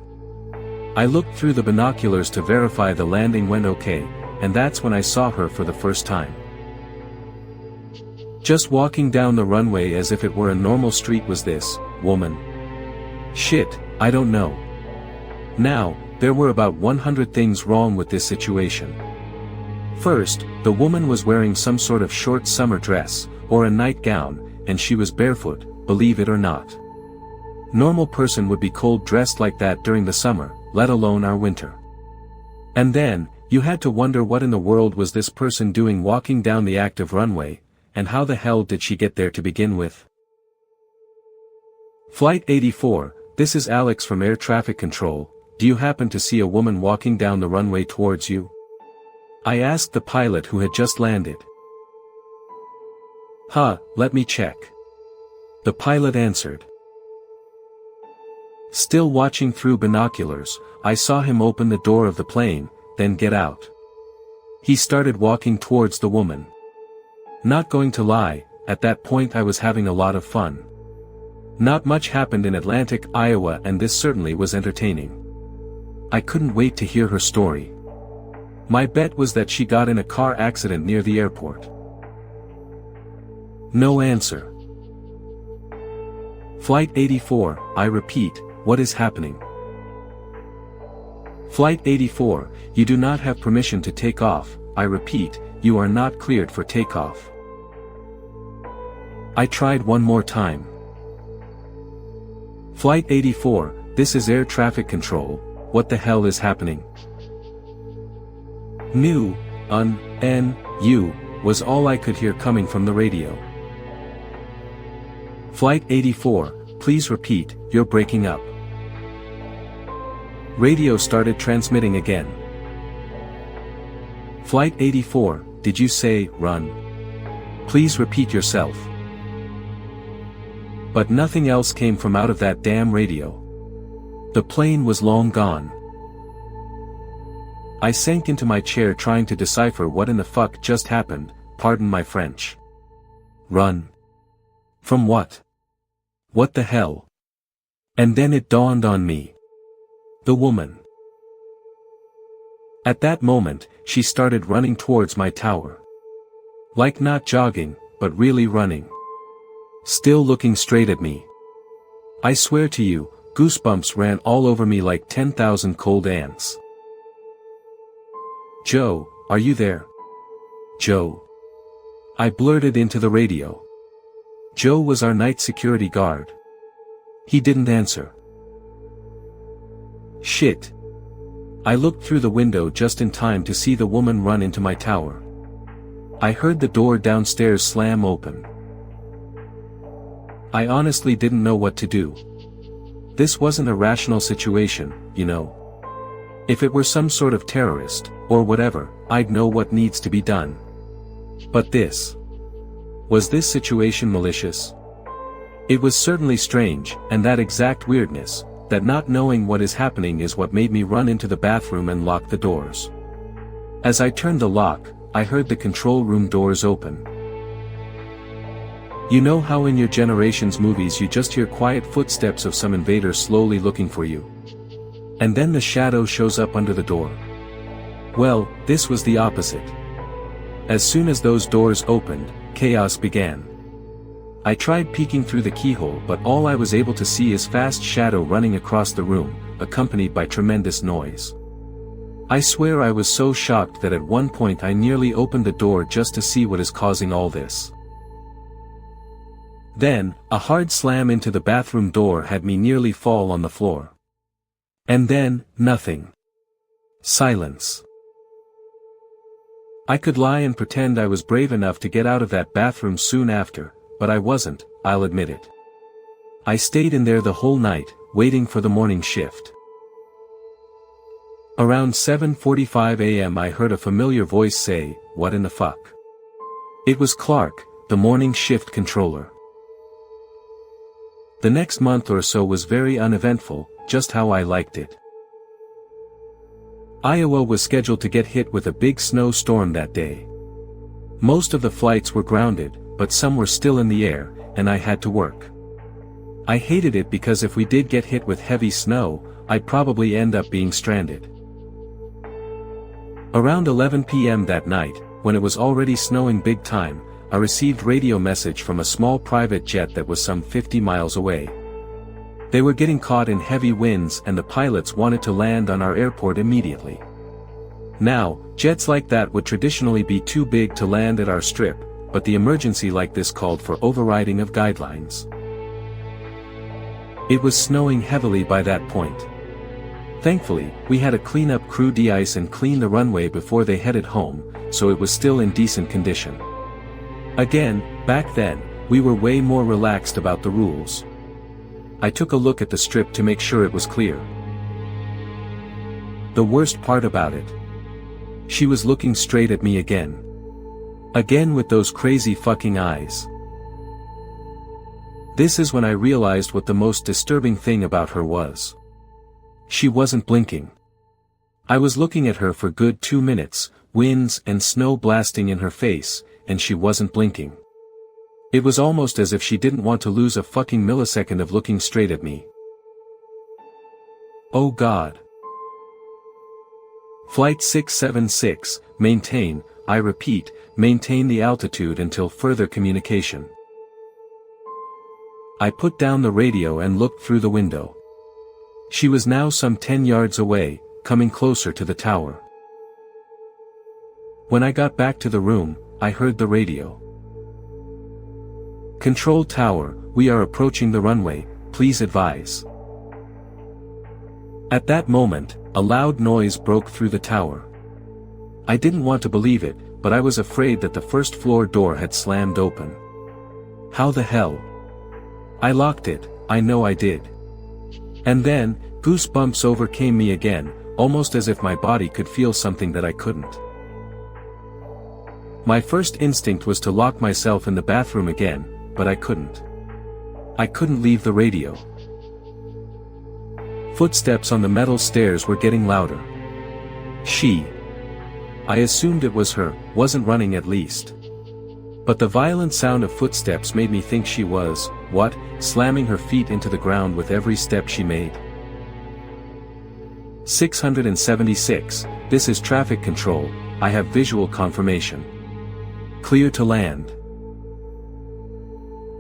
I looked through the binoculars to verify the landing went okay, and that's when I saw her for the first time. Just walking down the runway as if it were a normal street was this woman. Shit, I don't know. Now, there were about 100 things wrong with this situation. First, the woman was wearing some sort of short summer dress, or a nightgown, and she was barefoot, believe it or not. Normal person would be cold dressed like that during the summer, let alone our winter. And then, you had to wonder what in the world was this person doing walking down the active runway, and how the hell did she get there to begin with? Flight 84, this is Alex from Air Traffic Control. Do you happen to see a woman walking down the runway towards you? I asked the pilot who had just landed. Let me check. The pilot answered. Still watching through binoculars, I saw him open the door of the plane, then get out. He started walking towards the woman. Not going to lie, at that point I was having a lot of fun. Not much happened in Atlantic, Iowa, and this certainly was entertaining. I couldn't wait to hear her story. My bet was that she got in a car accident near the airport. No answer. Flight 84, I repeat, what is happening? Flight 84, you do not have permission to take off, I repeat, you are not cleared for takeoff. I tried one more time. Flight 84, this is Air Traffic Control, what the hell is happening? U was all I could hear coming from the radio. Flight 84, please repeat, you're breaking up. Radio started transmitting again. Flight 84, did you say, run? Please repeat yourself. But nothing else came from out of that damn radio. The plane was long gone. I sank into my chair trying to decipher what in the fuck just happened, pardon my French. Run. From what? What the hell? And then it dawned on me. The woman. At that moment, she started running towards my tower. Like not jogging, but really running. Still looking straight at me. I swear to you, goosebumps ran all over me like 10,000 cold ants. Joe, are you there? Joe. I blurted into the radio. Joe was our night security guard. He didn't answer. Shit. I looked through the window just in time to see the woman run into my tower. I heard the door downstairs slam open. I honestly didn't know what to do. This wasn't a rational situation, you know. If it were some sort of terrorist, or whatever, I'd know what needs to be done. But this. Was this situation malicious? It was certainly strange, and that exact weirdness, that not knowing what is happening is what made me run into the bathroom and lock the doors. As I turned the lock, I heard the control room doors open. You know how in your generation's movies you just hear quiet footsteps of some invader slowly looking for you? And then the shadow shows up under the door. Well, this was the opposite. As soon as those doors opened, chaos began. I tried peeking through the keyhole, but all I was able to see is fast shadow running across the room, accompanied by tremendous noise. I swear I was so shocked that at one point I nearly opened the door just to see what is causing all this. Then, a hard slam into the bathroom door had me nearly fall on the floor. And then, nothing. Silence. I could lie and pretend I was brave enough to get out of that bathroom soon after, but I wasn't, I'll admit it. I stayed in there the whole night, waiting for the morning shift. Around 7:45 a.m. I heard a familiar voice say, "What in the fuck?" It was Clark, the morning shift controller. The next month or so was very uneventful, just how I liked it. Iowa was scheduled to get hit with a big snowstorm that day. Most of the flights were grounded, but some were still in the air, and I had to work. I hated it because if we did get hit with heavy snow, I'd probably end up being stranded. Around 11 p.m. that night, when it was already snowing big time, I received radio message from a small private jet that was some 50 miles away. They were getting caught in heavy winds and the pilots wanted to land on our airport immediately. Now, jets like that would traditionally be too big to land at our strip, but the emergency like this called for overriding of guidelines. It was snowing heavily by that point. Thankfully, we had a cleanup crew de-ice and clean the runway before they headed home, so it was still in decent condition. Again, back then, we were way more relaxed about the rules. I took a look at the strip to make sure it was clear. The worst part about it. She was looking straight at me again. Again with those crazy fucking eyes. This is when I realized what the most disturbing thing about her was. She wasn't blinking. I was looking at her for good 2 minutes, winds and snow blasting in her face, and she wasn't blinking. It was almost as if she didn't want to lose a fucking millisecond of looking straight at me. Oh God. Flight 676, maintain, I repeat, maintain the altitude until further communication. I put down the radio and looked through the window. She was now some 10 yards away, coming closer to the tower. When I got back to the room, I heard the radio. Control tower, we are approaching the runway, please advise. At that moment, a loud noise broke through the tower. I didn't want to believe it, but I was afraid that the first floor door had slammed open. How the hell? I locked it, I know I did. And then, goosebumps overcame me again, almost as if my body could feel something that I couldn't. My first instinct was to lock myself in the bathroom again, but I couldn't. I couldn't leave the radio. Footsteps on the metal stairs were getting louder. She, I assumed it was her, wasn't running at least. But the violent sound of footsteps made me think she was, slamming her feet into the ground with every step she made. 676, this is traffic control, I have visual confirmation. Clear to land.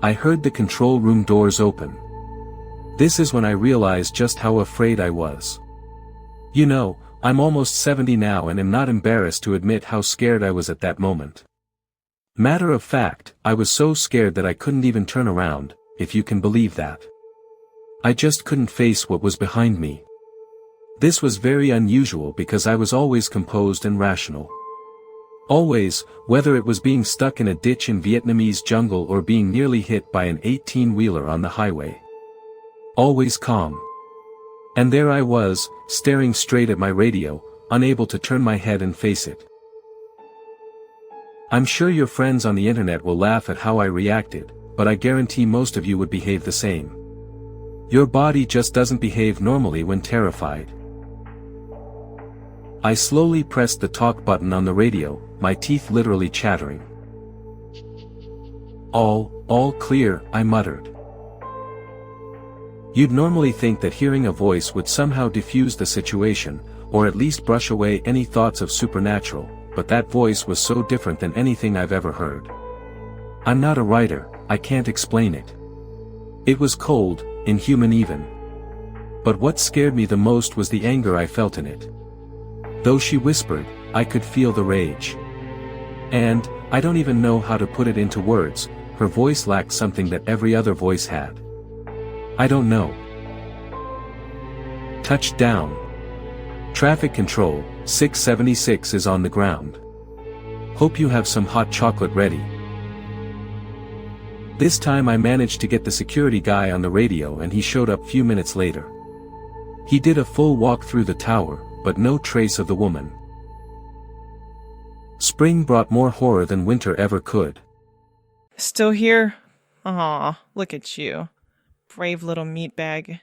I heard the control room doors open. This is when I realized just how afraid I was. You know, I'm almost 70 now and am not embarrassed to admit how scared I was at that moment. Matter of fact, I was so scared that I couldn't even turn around, if you can believe that. I just couldn't face what was behind me. This was very unusual because I was always composed and rational. Always, whether it was being stuck in a ditch in Vietnamese jungle or being nearly hit by an 18-wheeler on the highway. Always calm. And there I was, staring straight at my radio, unable to turn my head and face it. I'm sure your friends on the internet will laugh at how I reacted, but I guarantee most of you would behave the same. Your body just doesn't behave normally when terrified. I slowly pressed the talk button on the radio, my teeth literally chattering. All clear, I muttered. You'd normally think that hearing a voice would somehow diffuse the situation, or at least brush away any thoughts of supernatural, but that voice was so different than anything I've ever heard. I'm not a writer, I can't explain it. It was cold, inhuman even. But what scared me the most was the anger I felt in it. Though she whispered, I could feel the rage. And, I don't even know how to put it into words, her voice lacked something that every other voice had. I don't know. Touchdown. Traffic control, 676 is on the ground. Hope you have some hot chocolate ready. This time I managed to get the security guy on the radio and he showed up few minutes later. He did a full walk through the tower, but no trace of the woman. Spring brought more horror than winter ever could. Still here? Aw, look at you. Brave little meatbag.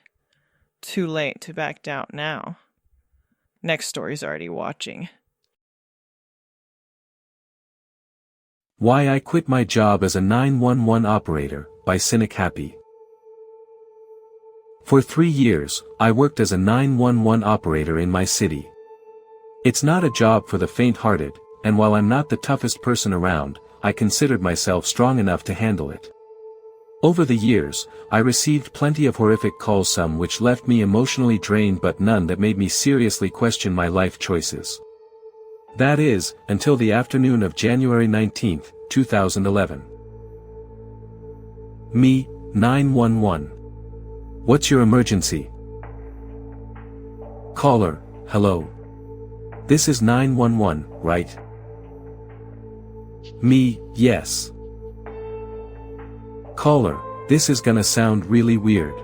Too late to back down now. Next story's already watching. Why I Quit My Job as a 911 Operator, by Cynic Happy. For 3 years, I worked as a 911 operator in my city. It's not a job for the faint-hearted, and while I'm not the toughest person around, I considered myself strong enough to handle it. Over the years, I received plenty of horrific calls, some which left me emotionally drained but none that made me seriously question my life choices. That is, until the afternoon of January 19, 2011. Me, 911. What's your emergency? Caller, hello. This is 911, right? Me, yes. Caller, this is gonna sound really weird.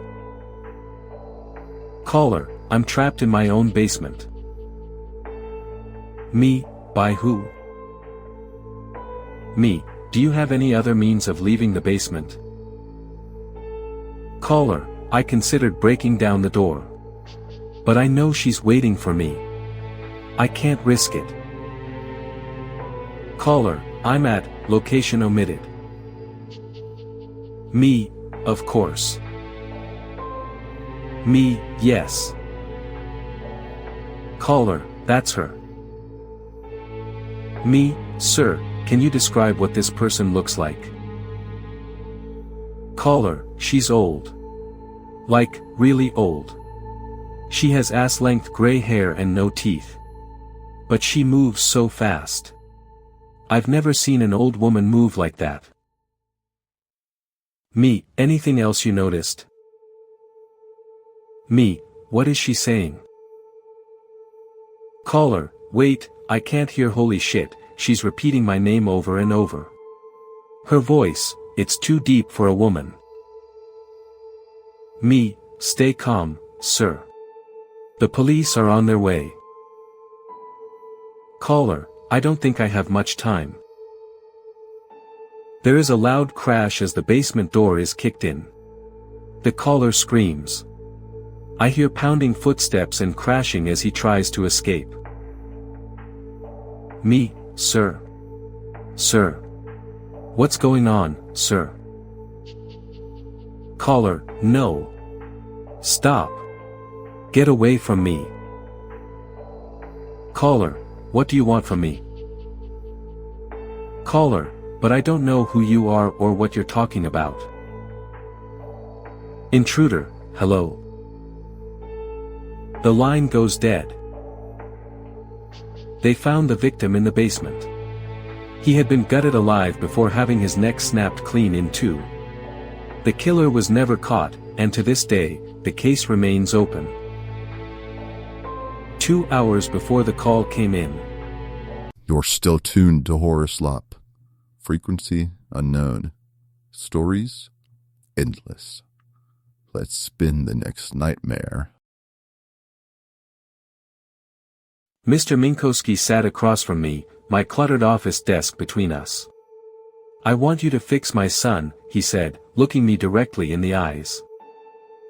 Caller, I'm trapped in my own basement. Me, by who? Me, do you have any other means of leaving the basement? Caller, I considered breaking down the door. But I know she's waiting for me. I can't risk it. Caller, I'm at, location omitted. Me, of course. Me, yes. Caller, that's her. Me, sir, can you describe what this person looks like? Caller, she's old. Like, really old. She has ass-length gray hair and no teeth. But she moves so fast. I've never seen an old woman move like that. Me, anything else you noticed? Me, what is she saying? Caller, wait, I can't hear, holy shit, she's repeating my name over and over. Her voice, it's too deep for a woman. Me, stay calm, sir. The police are on their way. Caller, I don't think I have much time. There is a loud crash as the basement door is kicked in. The caller screams. I hear pounding footsteps and crashing as he tries to escape. Me, sir. Sir. What's going on, sir? Caller, no. Stop. Get away from me. Caller, what do you want from me? Caller, but I don't know who you are or what you're talking about. Intruder, hello. The line goes dead. They found the victim in the basement. He had been gutted alive before having his neck snapped clean in two. The killer was never caught, and to this day, the case remains open. 2 hours before the call came in. You're still tuned to Horror Slop. Frequency unknown. Stories endless. Let's spin the next nightmare. Mr. Minkowski sat across from me, my cluttered office desk between us. I want you to fix my son, he said, looking me directly in the eyes.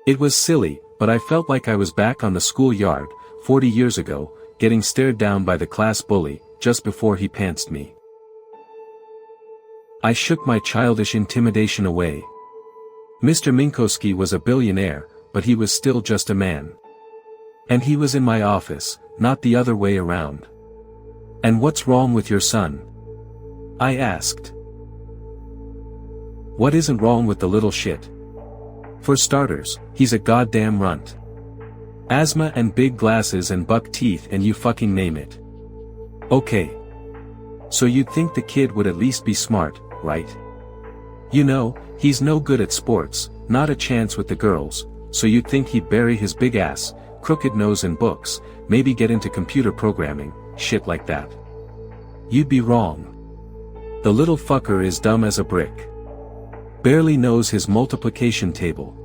It was silly, but I felt like I was back on the schoolyard, 40 years ago, getting stared down by the class bully, just before he pantsed me. I shook my childish intimidation away. Mr. Minkowski was a billionaire, but he was still just a man. And he was in my office, not the other way around. And what's wrong with your son? I asked. What isn't wrong with the little shit? For starters, he's a goddamn runt. Asthma and big glasses and buck teeth and you fucking name it. Okay. So you'd think the kid would at least be smart, right? You know, he's no good at sports, not a chance with the girls, so you'd think he'd bury his big ass, crooked nose in books, maybe get into computer programming, shit like that. You'd be wrong. The little fucker is dumb as a brick. Barely knows his multiplication table.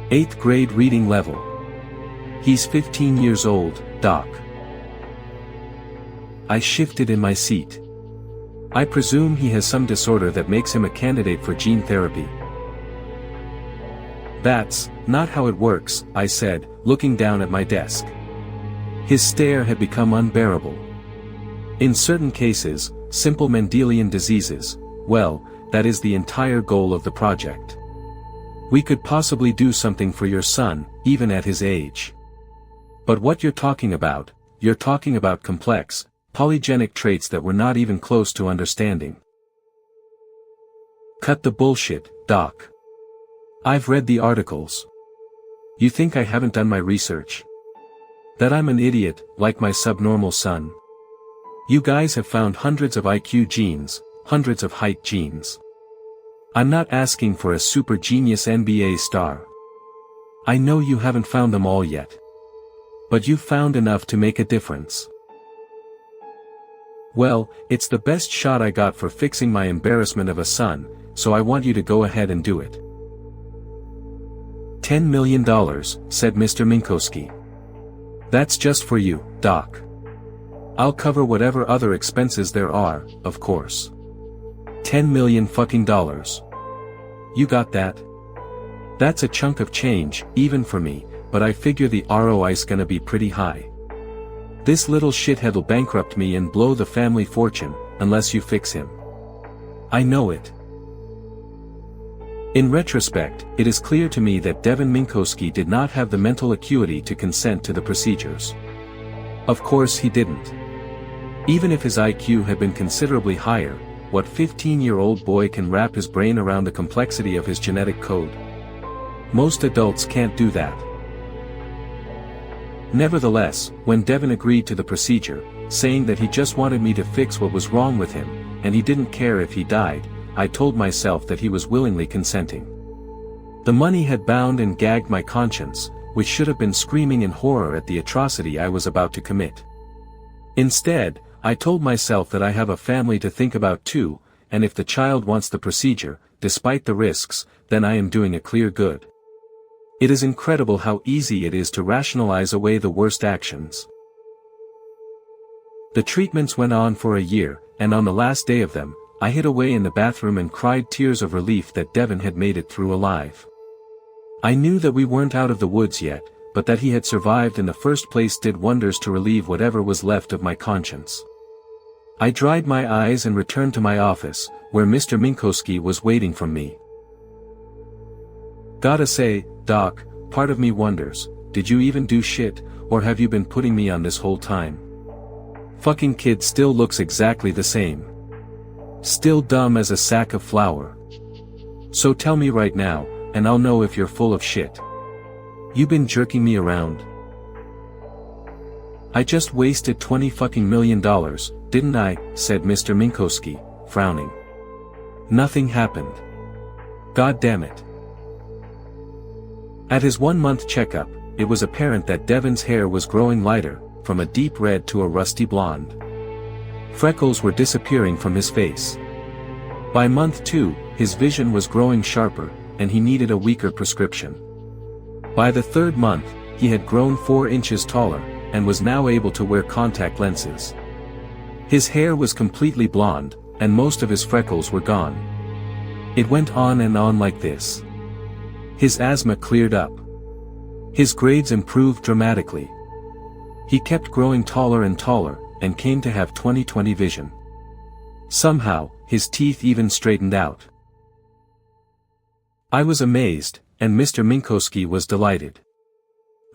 8th grade reading level. He's 15 years old, Doc. I shifted in my seat. I presume he has some disorder that makes him a candidate for gene therapy. That's not how it works, I said, looking down at my desk. His stare had become unbearable. In certain cases, simple Mendelian diseases, well, that is the entire goal of the project. We could possibly do something for your son, even at his age. But what you're talking about complex, polygenic traits that we're not even close to understanding. Cut the bullshit, Doc. I've read the articles. You think I haven't done my research? That I'm an idiot, like my subnormal son? You guys have found hundreds of IQ genes, hundreds of height genes. I'm not asking for a super genius NBA star. I know you haven't found them all yet. But you've found enough to make a difference. Well, it's the best shot I got for fixing my embarrassment of a son, so I want you to go ahead and do it. $10 million, said Mr. Minkowski. That's just for you, Doc. I'll cover whatever other expenses there are, of course. $10 million fucking dollars. You got that? That's a chunk of change, even for me, but I figure the ROI's gonna be pretty high. This little shithead'll bankrupt me and blow the family fortune, unless you fix him. I know it. In retrospect, it is clear to me that Devin Minkowski did not have the mental acuity to consent to the procedures. Of course he didn't. Even if his IQ had been considerably higher, what 15-year-old boy can wrap his brain around the complexity of his genetic code? Most adults can't do that. Nevertheless, when Devin agreed to the procedure, saying that he just wanted me to fix what was wrong with him, and he didn't care if he died, I told myself that he was willingly consenting. The money had bound and gagged my conscience, which should have been screaming in horror at the atrocity I was about to commit. Instead, I told myself that I have a family to think about too, and if the child wants the procedure, despite the risks, then I am doing a clear good. It is incredible how easy it is to rationalize away the worst actions. The treatments went on for a year, and on the last day of them, I hid away in the bathroom and cried tears of relief that Devin had made it through alive. I knew that we weren't out of the woods yet, but that he had survived in the first place did wonders to relieve whatever was left of my conscience. I dried my eyes and returned to my office, where Mr. Minkowski was waiting for me. Gotta say, Doc, part of me wonders, did you even do shit, or have you been putting me on this whole time? Fucking kid still looks exactly the same. Still dumb as a sack of flour. So tell me right now, and I'll know if you're full of shit. You been jerking me around? I just wasted $20 million, didn't I? Said Mr. Minkowski, frowning. Nothing happened. God damn it. At his 1-month checkup, it was apparent that Devin's hair was growing lighter, from a deep red to a rusty blonde. Freckles were disappearing from his face. By month 2, his vision was growing sharper, and he needed a weaker prescription. By the 3rd month, he had grown 4 inches taller, and was now able to wear contact lenses. His hair was completely blonde, and most of his freckles were gone. It went on and on like this. His asthma cleared up. His grades improved dramatically. He kept growing taller and taller, and came to have 20/20 vision. Somehow, his teeth even straightened out. I was amazed, and Mr. Minkowski was delighted.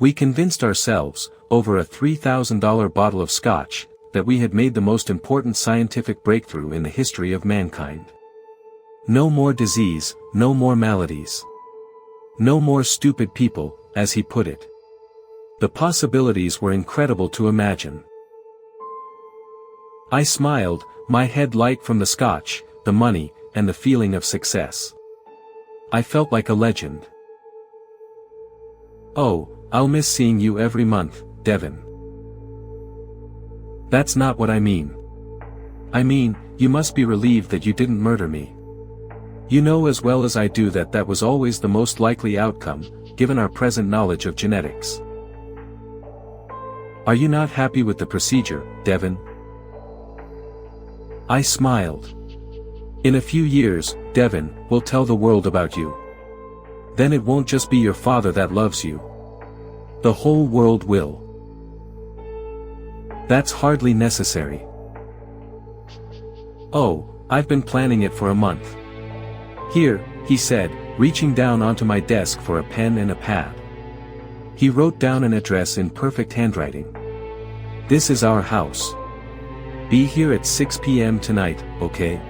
We convinced ourselves, over a $3,000 bottle of scotch, that we had made the most important scientific breakthrough in the history of mankind. No more disease, no more maladies. No more stupid people, as he put it. The possibilities were incredible to imagine. I smiled, my head light from the scotch, the money, and the feeling of success. I felt like a legend. Oh, I'll miss seeing you every month, Devin. That's not what I mean. I mean, you must be relieved that you didn't murder me. You know as well as I do that that was always the most likely outcome, given our present knowledge of genetics. Are you not happy with the procedure, Devin? I smiled. In a few years, Devin, we'll tell the world about you. Then it won't just be your father that loves you. The whole world will. That's hardly necessary. "Oh, I've been planning it for a month." "Here," he said, reaching down onto my desk for a pen and a pad. He wrote down an address in perfect handwriting. "This is our house. Be here at 6 p.m. tonight, okay?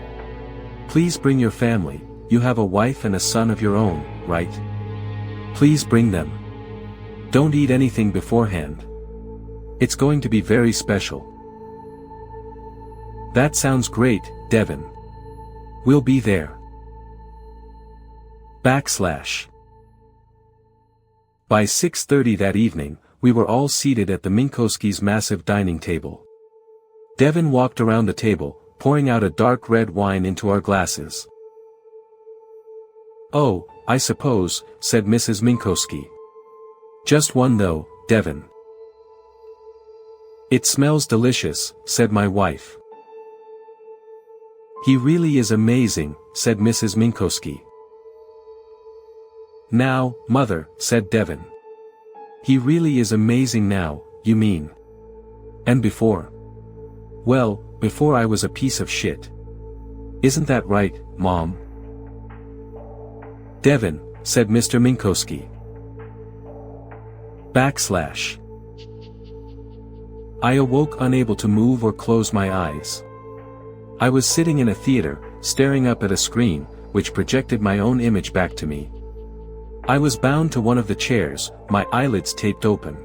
Please bring your family, you have a wife and a son of your own, right? Please bring them. Don't eat anything beforehand. It's going to be very special." "That sounds great, Devin. We'll be there." By 6:30 that evening, we were all seated at the Minkowskis' massive dining table. Devin walked around the table, pouring out a dark red wine into our glasses. "Oh, I suppose," said Mrs. Minkowski. "Just one though, Devin." "It smells delicious," said my wife. "He really is amazing," said Mrs. Minkowski. "Now, Mother," said Devin. "He really is amazing now, you mean? And before? Well, before I was a piece of shit. Isn't that right, Mom?" "Devin," said Mr. Minkowski. I awoke unable to move or close my eyes. I was sitting in a theater, staring up at a screen, which projected my own image back to me. I was bound to one of the chairs, my eyelids taped open.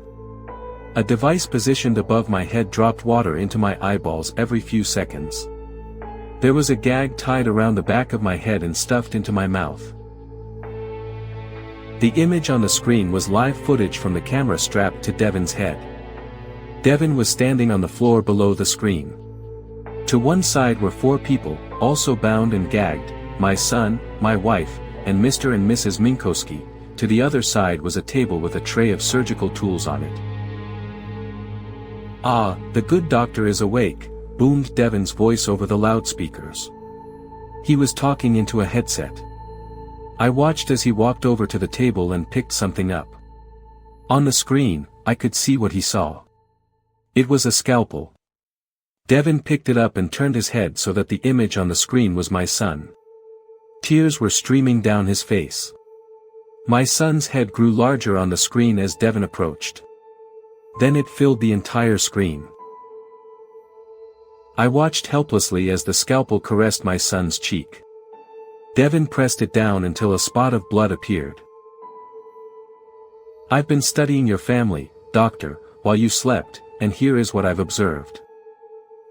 A device positioned above my head dropped water into my eyeballs every few seconds. There was a gag tied around the back of my head and stuffed into my mouth. The image on the screen was live footage from the camera strapped to Devin's head. Devin was standing on the floor below the screen. To one side were 4 people, also bound and gagged, my son, my wife, and Mr. and Mrs. Minkowski. To the other side was a table with a tray of surgical tools on it. "Ah, the good doctor is awake," boomed Devin's voice over the loudspeakers. He was talking into a headset. I watched as he walked over to the table and picked something up. On the screen, I could see what he saw. It was a scalpel. Devin picked it up and turned his head so that the image on the screen was my son. Tears were streaming down his face. My son's head grew larger on the screen as Devin approached. Then it filled the entire screen. I watched helplessly as the scalpel caressed my son's cheek. Devin pressed it down until a spot of blood appeared. "I've been studying your family, doctor, while you slept, and here is what I've observed.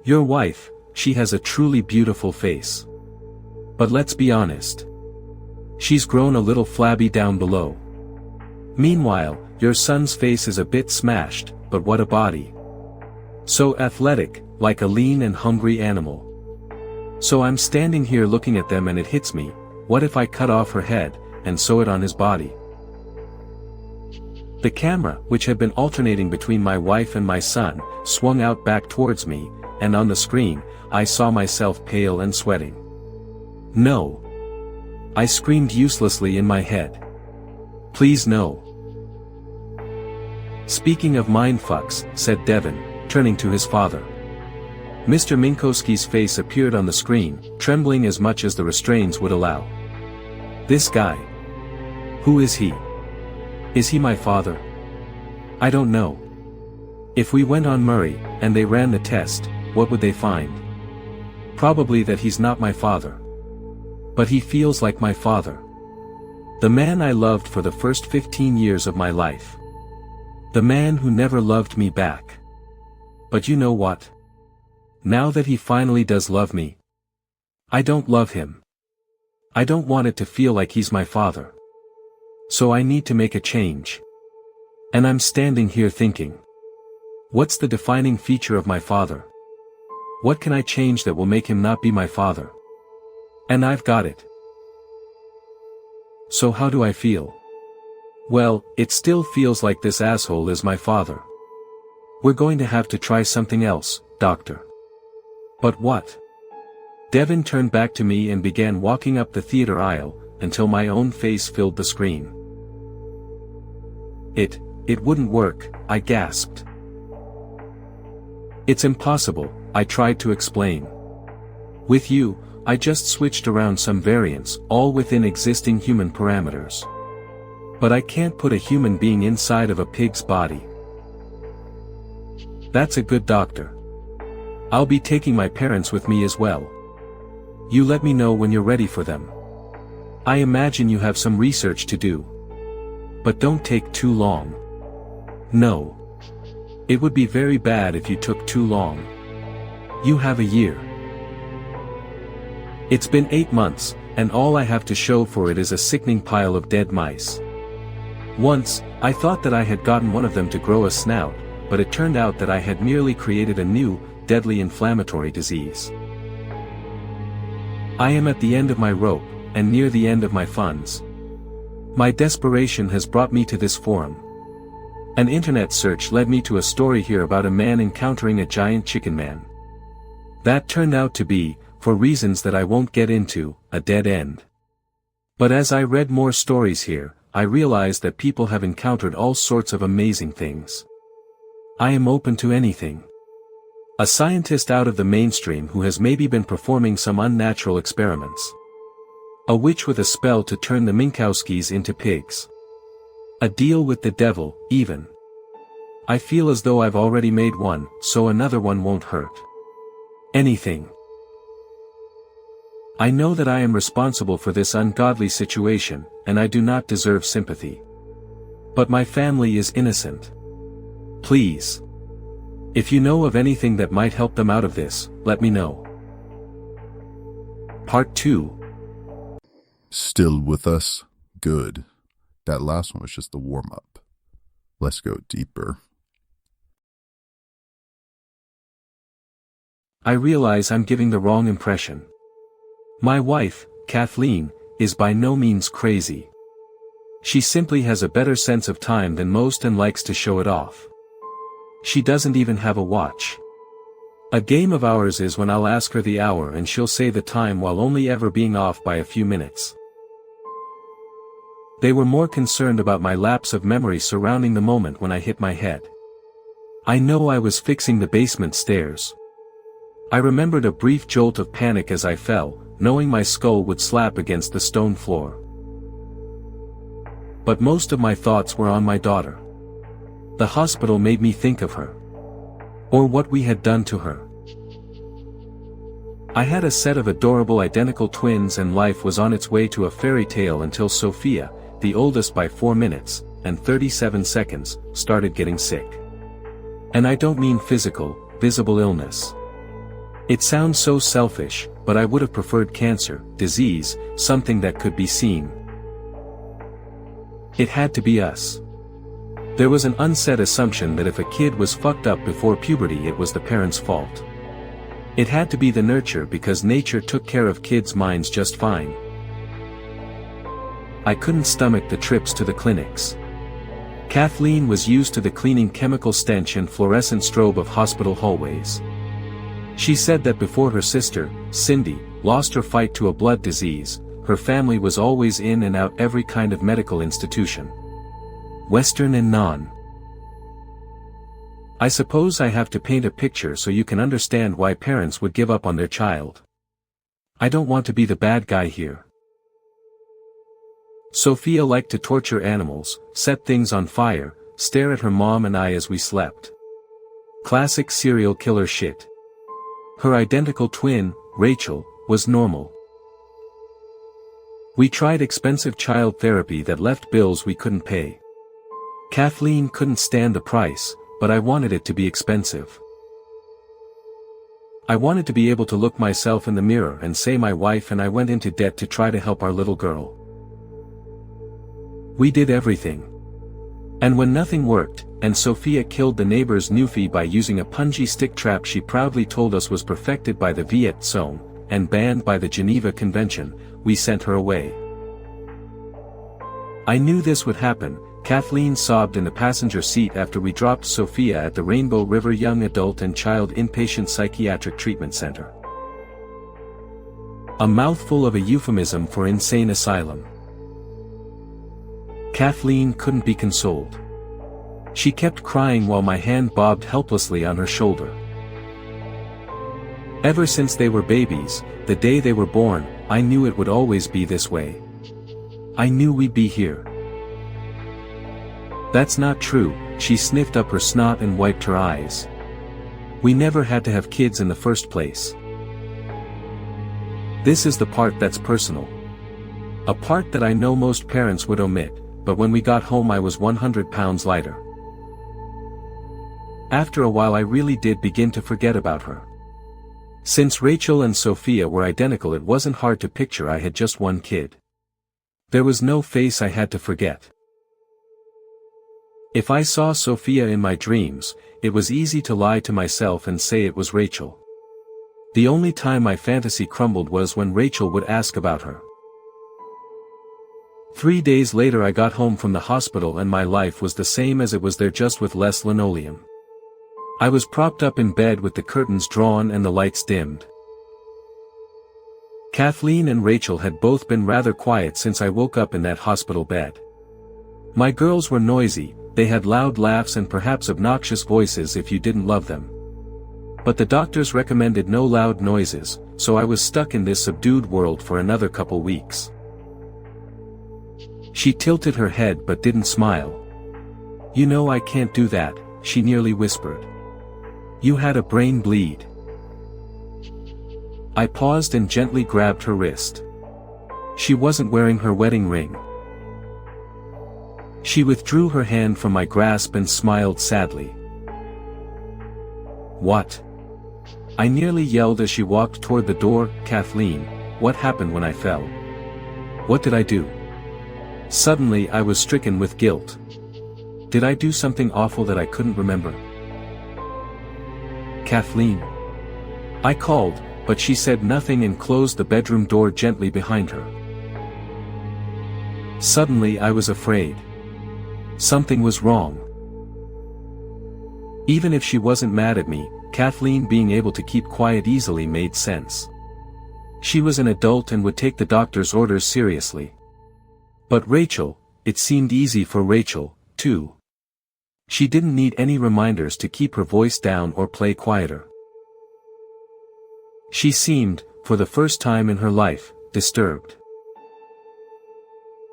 Your wife, she has a truly beautiful face. But let's be honest. She's grown a little flabby down below. Meanwhile, your son's face is a bit smashed, but what a body. So athletic, like a lean and hungry animal. So I'm standing here looking at them and it hits me, what if I cut off her head, and sew it on his body?" The camera, which had been alternating between my wife and my son, swung out back towards me, and on the screen, I saw myself pale and sweating. "No!" I screamed uselessly in my head. "Please no." "Speaking of mindfucks," said Devin, turning to his father. Mr. Minkowski's face appeared on the screen, trembling as much as the restraints would allow. "This guy. Who is he? Is he my father? I don't know. If we went on Murray, and they ran the test, what would they find? Probably that he's not my father. But he feels like my father. The man I loved for the first 15 years of my life. The man who never loved me back. But you know what? Now that he finally does love me, I don't love him. I don't want it to feel like he's my father. So I need to make a change. And I'm standing here thinking, what's the defining feature of my father? What can I change that will make him not be my father? And I've got it. So how do I feel? Well, it still feels like this asshole is my father. We're going to have to try something else, doctor. But what? Devin turned back to me and began walking up the theater aisle, until my own face filled the screen. It wouldn't work, I gasped. It's impossible, I tried to explain. With you, I just switched around some variants, all within existing human parameters. But I can't put a human being inside of a pig's body. That's a good doctor. I'll be taking my parents with me as well. You let me know when you're ready for them. I imagine you have some research to do. But don't take too long. No. It would be very bad if you took too long. You have a year. It's been 8 months, and all I have to show for it is a sickening pile of dead mice. Once, I thought that I had gotten one of them to grow a snout, but it turned out that I had merely created a new, deadly inflammatory disease. I am at the end of my rope, and near the end of my funds. My desperation has brought me to this forum. An internet search led me to a story here about a man encountering a giant chicken man. That turned out to be, for reasons that I won't get into, a dead end. But as I read more stories here, I realized that people have encountered all sorts of amazing things. I am open to anything. A scientist out of the mainstream who has maybe been performing some unnatural experiments. A witch with a spell to turn the Minkowskis into pigs. A deal with the devil, even. I feel as though I've already made one, so another one won't hurt. Anything. I know that I am responsible for this ungodly situation, and I do not deserve sympathy. But my family is innocent. Please. If you know of anything that might help them out of this, let me know. Part 2. Still with us? Good. That last one was just the warm-up. Let's go deeper. I realize I'm giving the wrong impression. My wife, Kathleen, is by no means crazy. She simply has a better sense of time than most and likes to show it off. She doesn't even have a watch. A game of ours is when I'll ask her the hour and she'll say the time while only ever being off by a few minutes. They were more concerned about my lapse of memory surrounding the moment when I hit my head. I know I was fixing the basement stairs. I remembered a brief jolt of panic as I fell, knowing my skull would slap against the stone floor. But most of my thoughts were on my daughter. The hospital made me think of her. Or what we had done to her. I had a set of adorable identical twins and life was on its way to a fairy tale until Sophia, the oldest by 4 minutes, and 37 seconds, started getting sick. And I don't mean physical, visible illness. It sounds so selfish, but I would have preferred cancer, disease, something that could be seen. It had to be us. There was an unsaid assumption that if a kid was fucked up before puberty it was the parents' fault. It had to be the nurture because nature took care of kids' minds just fine. I couldn't stomach the trips to the clinics. Kathleen was used to the cleaning chemical stench and fluorescent strobe of hospital hallways. She said that before her sister, Cindy, lost her fight to a blood disease, her family was always in and out every kind of medical institution. Western and non. I suppose I have to paint a picture so you can understand why parents would give up on their child. I don't want to be the bad guy here. Sophia liked to torture animals, set things on fire, stare at her mom and I as we slept. Classic serial killer shit. Her identical twin, Rachel, was normal. We tried expensive child therapy that left bills we couldn't pay. Kathleen couldn't stand the price, but I wanted it to be expensive. I wanted to be able to look myself in the mirror and say my wife and I went into debt to try to help our little girl. We did everything. And when nothing worked, and Sophia killed the neighbor's Newfie by using a punji stick trap she proudly told us was perfected by the Viet Cong, and banned by the Geneva Convention, we sent her away. I knew this would happen. Kathleen sobbed in the passenger seat after we dropped Sophia at the Rainbow River Young Adult and Child Inpatient Psychiatric Treatment Center. A mouthful of a euphemism for insane asylum. Kathleen couldn't be consoled. She kept crying while my hand bobbed helplessly on her shoulder. Ever since they were babies, the day they were born, I knew it would always be this way. I knew we'd be here. That's not true, she sniffed up her snot and wiped her eyes. We never had to have kids in the first place. This is the part that's personal. A part that I know most parents would omit, but when we got home I was 100 pounds lighter. After a while I really did begin to forget about her. Since Rachel and Sophia were identical, it wasn't hard to picture I had just one kid. There was no face I had to forget. If I saw Sophia in my dreams, it was easy to lie to myself and say it was Rachel. The only time my fantasy crumbled was when Rachel would ask about her. 3 days later I got home from the hospital and my life was the same as it was there, just with less linoleum. I was propped up in bed with the curtains drawn and the lights dimmed. Kathleen and Rachel had both been rather quiet since I woke up in that hospital bed. My girls were noisy, they had loud laughs and perhaps obnoxious voices if you didn't love them. But the doctors recommended no loud noises, so I was stuck in this subdued world for another couple weeks. She tilted her head but didn't smile. "You know I can't do that," she nearly whispered. "You had a brain bleed." I paused and gently grabbed her wrist. She wasn't wearing her wedding ring. She withdrew her hand from my grasp and smiled sadly. "What?" I nearly yelled as she walked toward the door. "Kathleen, what happened when I fell? What did I do?" Suddenly I was stricken with guilt. Did I do something awful that I couldn't remember? "Kathleen?" I called, but she said nothing and closed the bedroom door gently behind her. Suddenly I was afraid. Something was wrong. Even if she wasn't mad at me, Kathleen being able to keep quiet easily made sense. She was an adult and would take the doctor's orders seriously. But Rachel, it seemed easy for Rachel, too. She didn't need any reminders to keep her voice down or play quieter. She seemed, for the first time in her life, disturbed.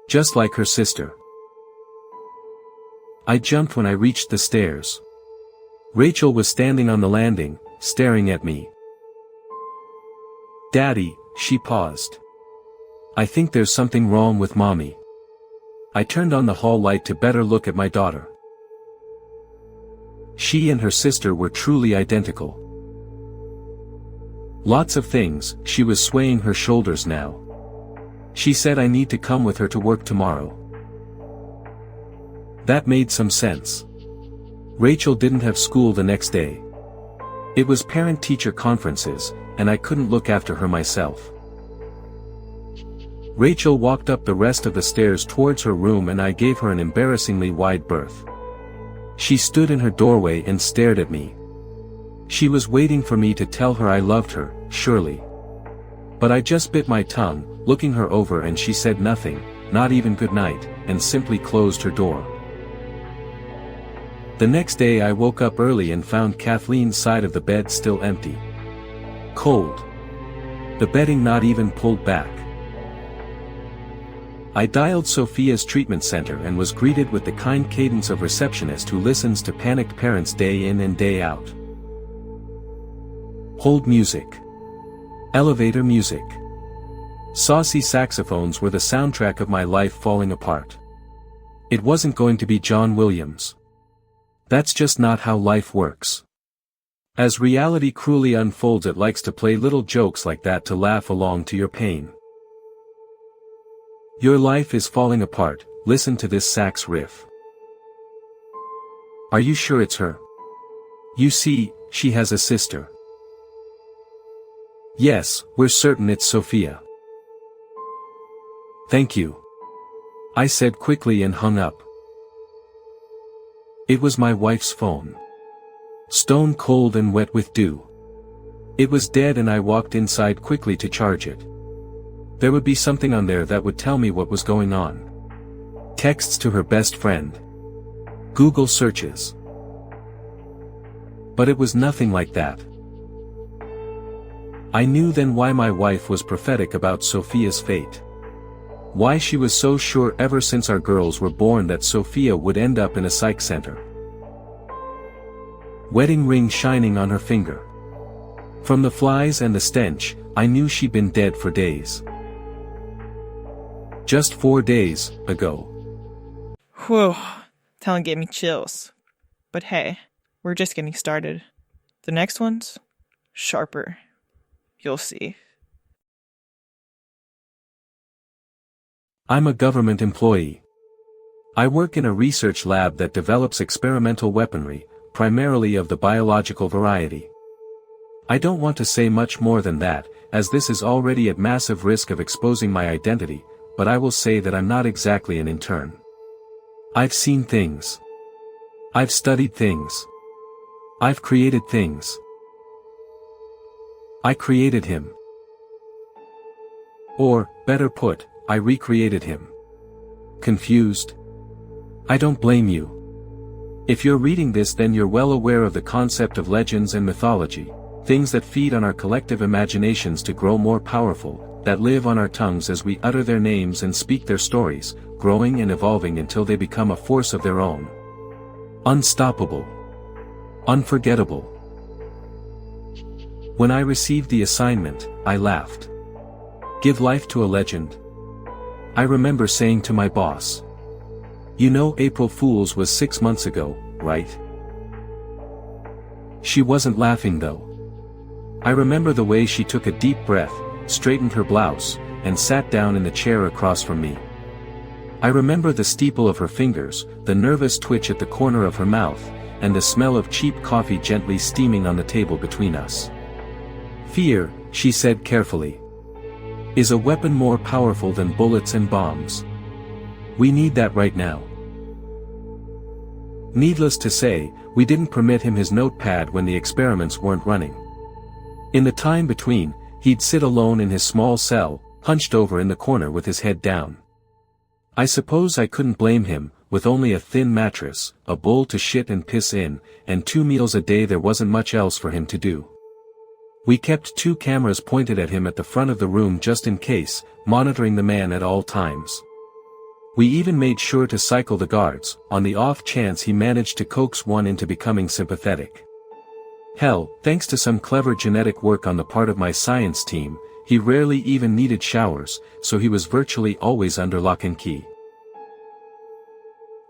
Just like her sister. I jumped when I reached the stairs. Rachel was standing on the landing, staring at me. "Daddy," she paused. "I think there's something wrong with Mommy." I turned on the hall light to better look at my daughter. She and her sister were truly identical. Lots of things. She was swaying her shoulders now. She said I need to come with her to work tomorrow. That made some sense. Rachel didn't have school the next day. It was parent-teacher conferences, and I couldn't look after her myself. Rachel walked up the rest of the stairs towards her room and I gave her an embarrassingly wide berth. She stood in her doorway and stared at me. She was waiting for me to tell her I loved her, surely. But I just bit my tongue, looking her over, and she said nothing, not even good night, and simply closed her door. The next day I woke up early and found Kathleen's side of the bed still empty. Cold. The bedding not even pulled back. I dialed Sophia's treatment center and was greeted with the kind cadence of receptionist who listens to panicked parents day in and day out. Hold music. Elevator music. Saucy saxophones were the soundtrack of my life falling apart. It wasn't going to be John Williams. That's just not how life works. As reality cruelly unfolds, it likes to play little jokes like that to laugh along to your pain. Your life is falling apart, listen to this sax riff. Are you sure it's her? You see, she has a sister. Yes, we're certain it's Sophia. Thank you. I said quickly and hung up. It was my wife's phone. Stone cold and wet with dew. It was dead and I walked inside quickly to charge it. There would be something on there that would tell me what was going on. Texts to her best friend. Google searches. But it was nothing like that. I knew then why my wife was prophetic about Sophia's fate. Why she was so sure ever since our girls were born that Sophia would end up in a psych center. Wedding ring shining on her finger. From the flies and the stench, I knew she'd been dead for days. Just 4 days ago. Whew, telling gave me chills. But hey, we're just getting started. The next one's sharper. You'll see. I'm a government employee. I work in a research lab that develops experimental weaponry, primarily of the biological variety. I don't want to say much more than that, as this is already at massive risk of exposing my identity, but I will say that I'm not exactly an intern. I've seen things. I've studied things. I've created things. I created him. Or, better put, I recreated him. Confused? I don't blame you. If you're reading this, then you're well aware of the concept of legends and mythology, things that feed on our collective imaginations to grow more powerful, that live on our tongues as we utter their names and speak their stories, growing and evolving until they become a force of their own. Unstoppable. Unforgettable. When I received the assignment, I laughed. Give life to a legend. I remember saying to my boss, "You know April Fool's was 6 months ago, right?" She wasn't laughing though. I remember the way she took a deep breath, straightened her blouse, and sat down in the chair across from me. I remember the steeple of her fingers, the nervous twitch at the corner of her mouth, and the smell of cheap coffee gently steaming on the table between us. "Fear," she said carefully, "is a weapon more powerful than bullets and bombs. We need that right now." Needless to say, we didn't permit him his notepad when the experiments weren't running. In the time between, he'd sit alone in his small cell, hunched over in the corner with his head down. I suppose I couldn't blame him, with only a thin mattress, a bowl to shit and piss in, and 2 meals a day. There wasn't much else for him to do. We kept 2 cameras pointed at him at the front of the room just in case, monitoring the man at all times. We even made sure to cycle the guards, on the off chance he managed to coax one into becoming sympathetic. Hell, thanks to some clever genetic work on the part of my science team, he rarely even needed showers, so he was virtually always under lock and key.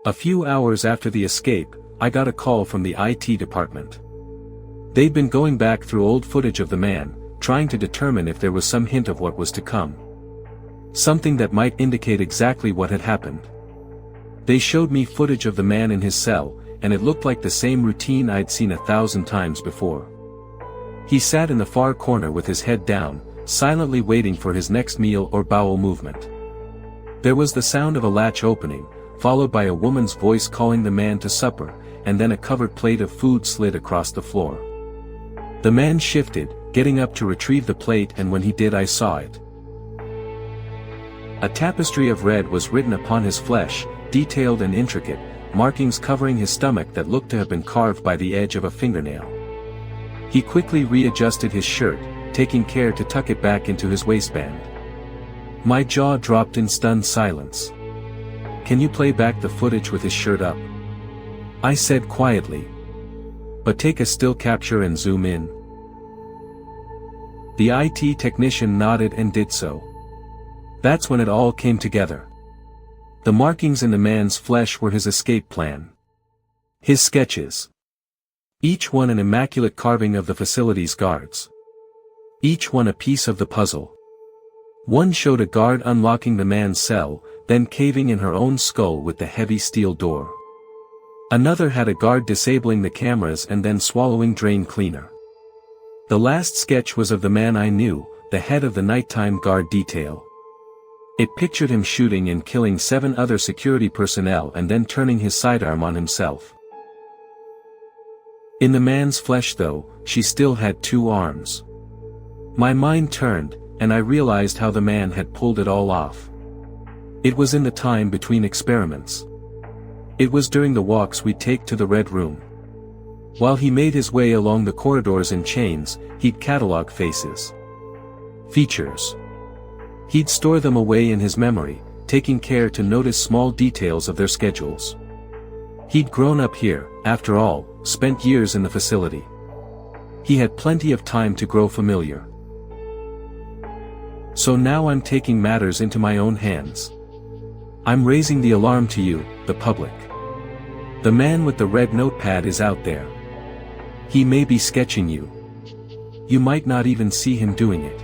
A few hours after the escape, I got a call from the IT department. They'd been going back through old footage of the man, trying to determine if there was some hint of what was to come. Something that might indicate exactly what had happened. They showed me footage of the man in his cell, and it looked like the same routine I'd seen 1,000 times before. He sat in the far corner with his head down, silently waiting for his next meal or bowel movement. There was the sound of a latch opening, followed by a woman's voice calling the man to supper, and then a covered plate of food slid across the floor. The man shifted, getting up to retrieve the plate, and when he did I saw it. A tapestry of red was written upon his flesh, detailed and intricate, markings covering his stomach that looked to have been carved by the edge of a fingernail. He quickly readjusted his shirt, taking care to tuck it back into his waistband. My jaw dropped in stunned silence. "Can you play back the footage with his shirt up?" I said quietly. "But take a still capture and zoom in." The IT technician nodded and did so. That's when it all came together. The markings in the man's flesh were his escape plan. His sketches. Each one an immaculate carving of the facility's guards. Each one a piece of the puzzle. One showed a guard unlocking the man's cell, then caving in her own skull with the heavy steel door. Another had a guard disabling the cameras and then swallowing drain cleaner. The last sketch was of the man I knew, the head of the nighttime guard detail. It pictured him shooting and killing 7 other security personnel and then turning his sidearm on himself. In the man's flesh though, she still had 2 arms. My mind turned, and I realized how the man had pulled it all off. It was in the time between experiments. It was during the walks we'd take to the Red Room. While he made his way along the corridors in chains, he'd catalog faces. features. He'd store them away in his memory, taking care to notice small details of their schedules. He'd grown up here, after all, spent years in the facility. He had plenty of time to grow familiar. So now I'm taking matters into my own hands. I'm raising the alarm to you, the public. The man with the red notepad is out there. He may be sketching you. You might not even see him doing it.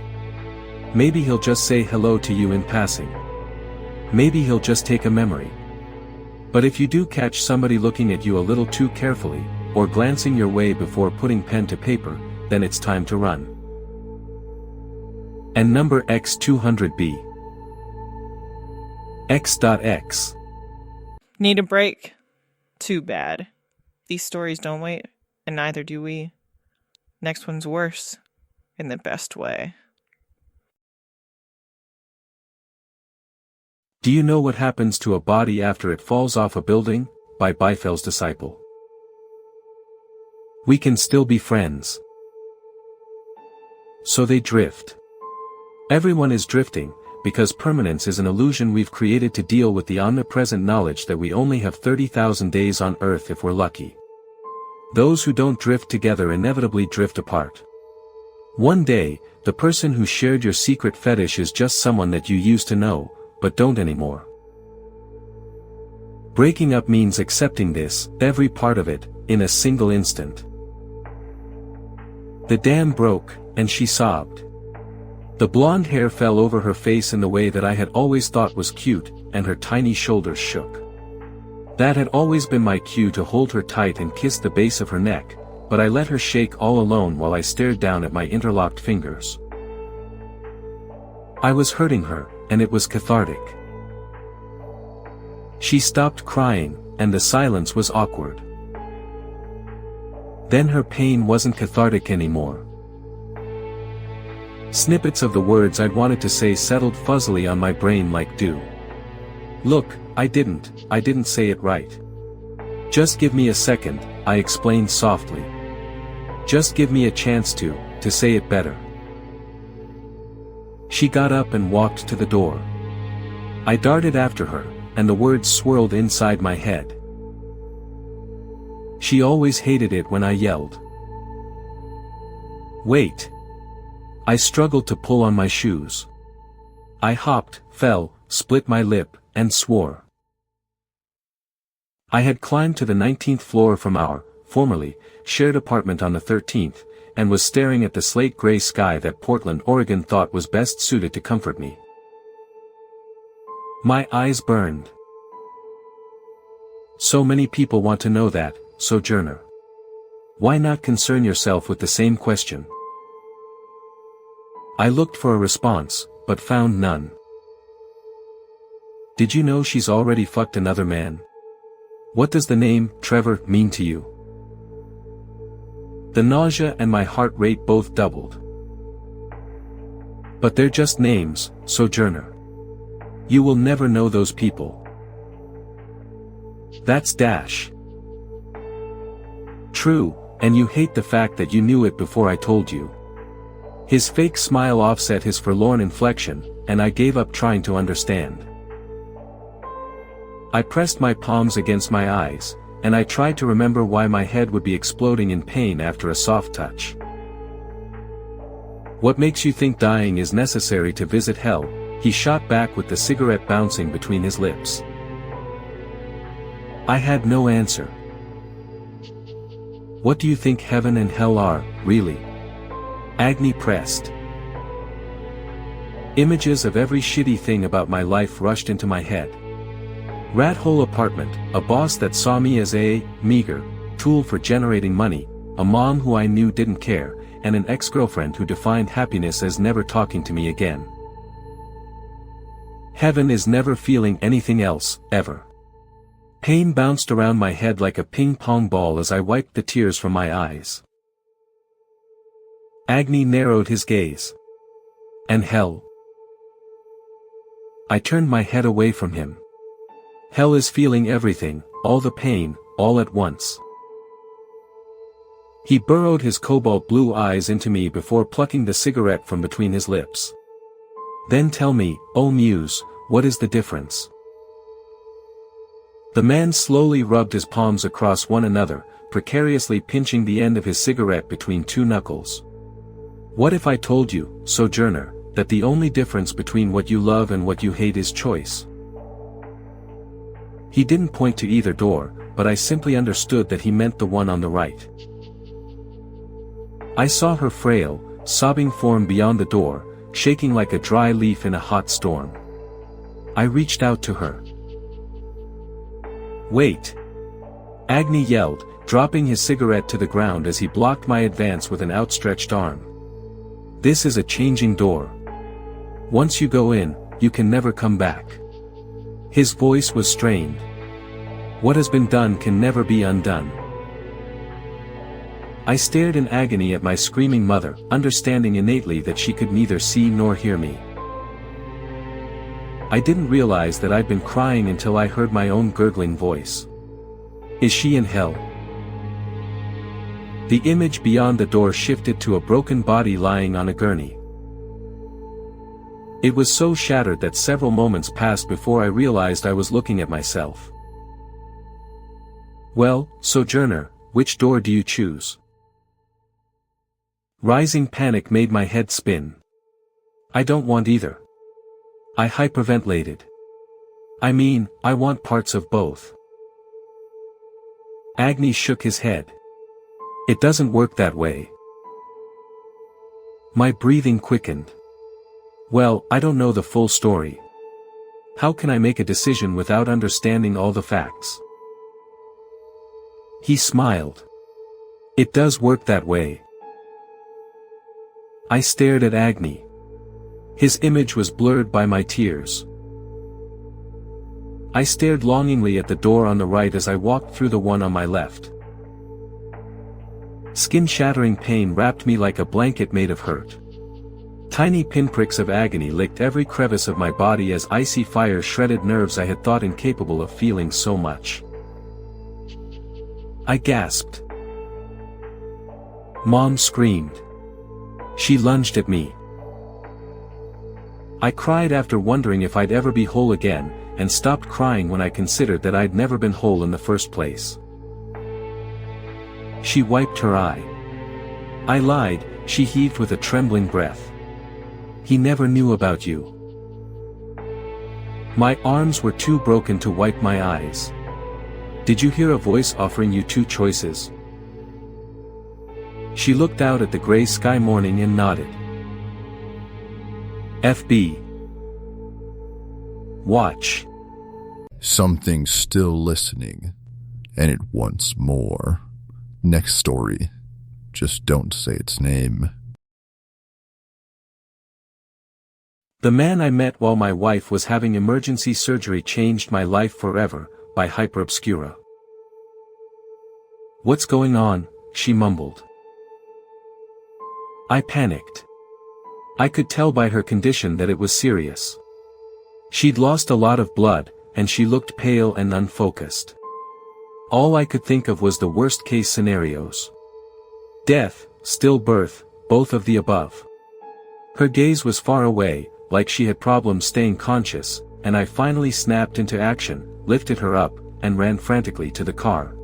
Maybe he'll just say hello to you in passing. Maybe he'll just take a memory. But if you do catch somebody looking at you a little too carefully, or glancing your way before putting pen to paper, then it's time to run. And number X200B. X.X. Need a break? Too bad. These stories don't wait, and neither do we. Next one's worse, in the best way. Do you know what happens to a body after it falls off a building? By Beifel's Disciple. We can still be friends. So they drift. Everyone is drifting, because permanence is an illusion we've created to deal with the omnipresent knowledge that we only have 30,000 days on Earth if we're lucky. Those who don't drift together inevitably drift apart. One day, the person who shared your secret fetish is just someone that you used to know, but don't anymore. Breaking up means accepting this, every part of it, in a single instant. The dam broke, and she sobbed. The blonde hair fell over her face in the way that I had always thought was cute, and her tiny shoulders shook. That had always been my cue to hold her tight and kiss the base of her neck, but I let her shake all alone while I stared down at my interlocked fingers. I was hurting her, and it was cathartic. She stopped crying, and the silence was awkward. Then her pain wasn't cathartic anymore. Snippets of the words I'd wanted to say settled fuzzily on my brain like dew. Look, I didn't say it right. Just give me a second, I explained softly. Just give me a chance to say it better. She got up and walked to the door. I darted after her, and the words swirled inside my head. She always hated it when I yelled. Wait. I struggled to pull on my shoes. I hopped, fell, split my lip, and swore. I had climbed to the 19th floor from our, formerly, shared apartment on the 13th, and was staring at the slate-gray sky that Portland, Oregon thought was best suited to comfort me. My eyes burned. So many people want to know that, Sojourner. Why not concern yourself with the same question? I looked for a response, but found none. Did you know she's already fucked another man? What does the name, Trevor, mean to you? The nausea and my heart rate both doubled. But they're just names, Sojourner. You will never know those people. That's Dash. True, and you hate the fact that you knew it before I told you. His fake smile offset his forlorn inflection, and I gave up trying to understand. I pressed my palms against my eyes, and I tried to remember why my head would be exploding in pain after a soft touch. What makes you think dying is necessary to visit hell? He shot back with the cigarette bouncing between his lips. I had no answer. What do you think heaven and hell are, really? Agni pressed. Images of every shitty thing about my life rushed into my head. Rat hole apartment, a boss that saw me as a meager tool for generating money, a mom who I knew didn't care, and an ex-girlfriend who defined happiness as never talking to me again. Heaven is never feeling anything else, ever. Pain bounced around my head like a ping-pong ball as I wiped the tears from my eyes. Agni narrowed his gaze. And hell? I turned my head away from him. Hell is feeling everything, all the pain, all at once. He burrowed his cobalt blue eyes into me before plucking the cigarette from between his lips. Then tell me, oh Muse, what is the difference? The man slowly rubbed his palms across one another, precariously pinching the end of his cigarette between two knuckles. What if I told you, Sojourner, that the only difference between what you love and what you hate is choice? He didn't point to either door, but I simply understood that he meant the one on the right. I saw her frail, sobbing form beyond the door, shaking like a dry leaf in a hot storm. I reached out to her. Wait! Agni yelled, dropping his cigarette to the ground as he blocked my advance with an outstretched arm. This is a changing door. Once you go in, you can never come back. His voice was strained. What has been done can never be undone. I stared in agony at my screaming mother, understanding innately that she could neither see nor hear me. I didn't realize that I'd been crying until I heard my own gurgling voice. Is she in hell? The image beyond the door shifted to a broken body lying on a gurney. It was so shattered that several moments passed before I realized I was looking at myself. Well, Sojourner, which door do you choose? Rising panic made my head spin. I don't want either. I hyperventilated. I mean, I want parts of both. Agni shook his head. It doesn't work that way. My breathing quickened. Well, I don't know the full story. How can I make a decision without understanding all the facts? He smiled. It does work that way. I stared at Agni. His image was blurred by my tears. I stared longingly at the door on the right as I walked through the one on my left. Skin-shattering pain wrapped me like a blanket made of hurt. Tiny pinpricks of agony licked every crevice of my body as icy fire shredded nerves I had thought incapable of feeling so much. I gasped. Mom screamed. She lunged at me. I cried after wondering if I'd ever be whole again, and stopped crying when I considered that I'd never been whole in the first place. She wiped her eye. I lied, she heaved with a trembling breath. He never knew about you. My arms were too broken to wipe my eyes. Did you hear a voice offering you two choices? She looked out at the gray sky morning and nodded. FB. Watch. Something's still listening, and it wants more. Next story. Just don't say its name. The Man I Met While My Wife Was Having Emergency Surgery Changed My Life Forever, by Hyper Obscura. What's going on? She mumbled. I panicked. I could tell by her condition that it was serious. She'd lost a lot of blood, and she looked pale and unfocused. All I could think of was the worst-case scenarios. Death, stillbirth, both of the above. Her gaze was far away, like she had problems staying conscious, and I finally snapped into action, lifted her up, and ran frantically to the car.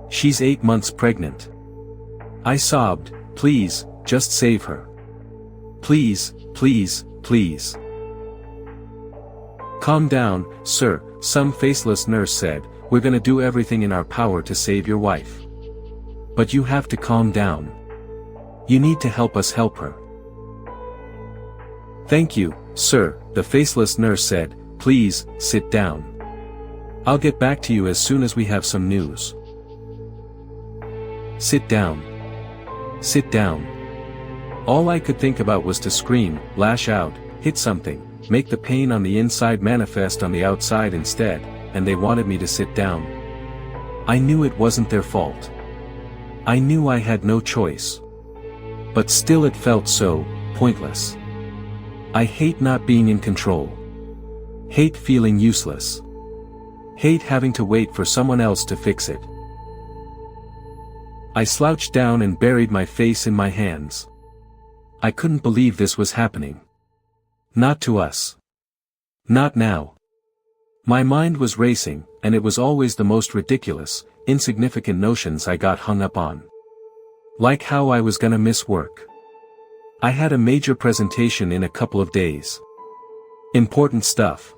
She's 8 months pregnant. I sobbed, please, just save her. Please, please, please. Calm down, sir, some faceless nurse said, we're gonna do everything in our power to save your wife. But you have to calm down. You need to help us help her. Thank you, sir, the faceless nurse said, please, sit down. I'll get back to you as soon as we have some news. Sit down. Sit down. All I could think about was to scream, lash out, hit something, make the pain on the inside manifest on the outside instead, and they wanted me to sit down. I knew it wasn't their fault. I knew I had no choice. But still it felt so pointless. I hate not being in control. Hate feeling useless. Hate having to wait for someone else to fix it. I slouched down and buried my face in my hands. I couldn't believe this was happening. Not to us. Not now. My mind was racing, and it was always the most ridiculous, insignificant notions I got hung up on. Like how I was gonna miss work. I had a major presentation in a couple of days. Important stuff.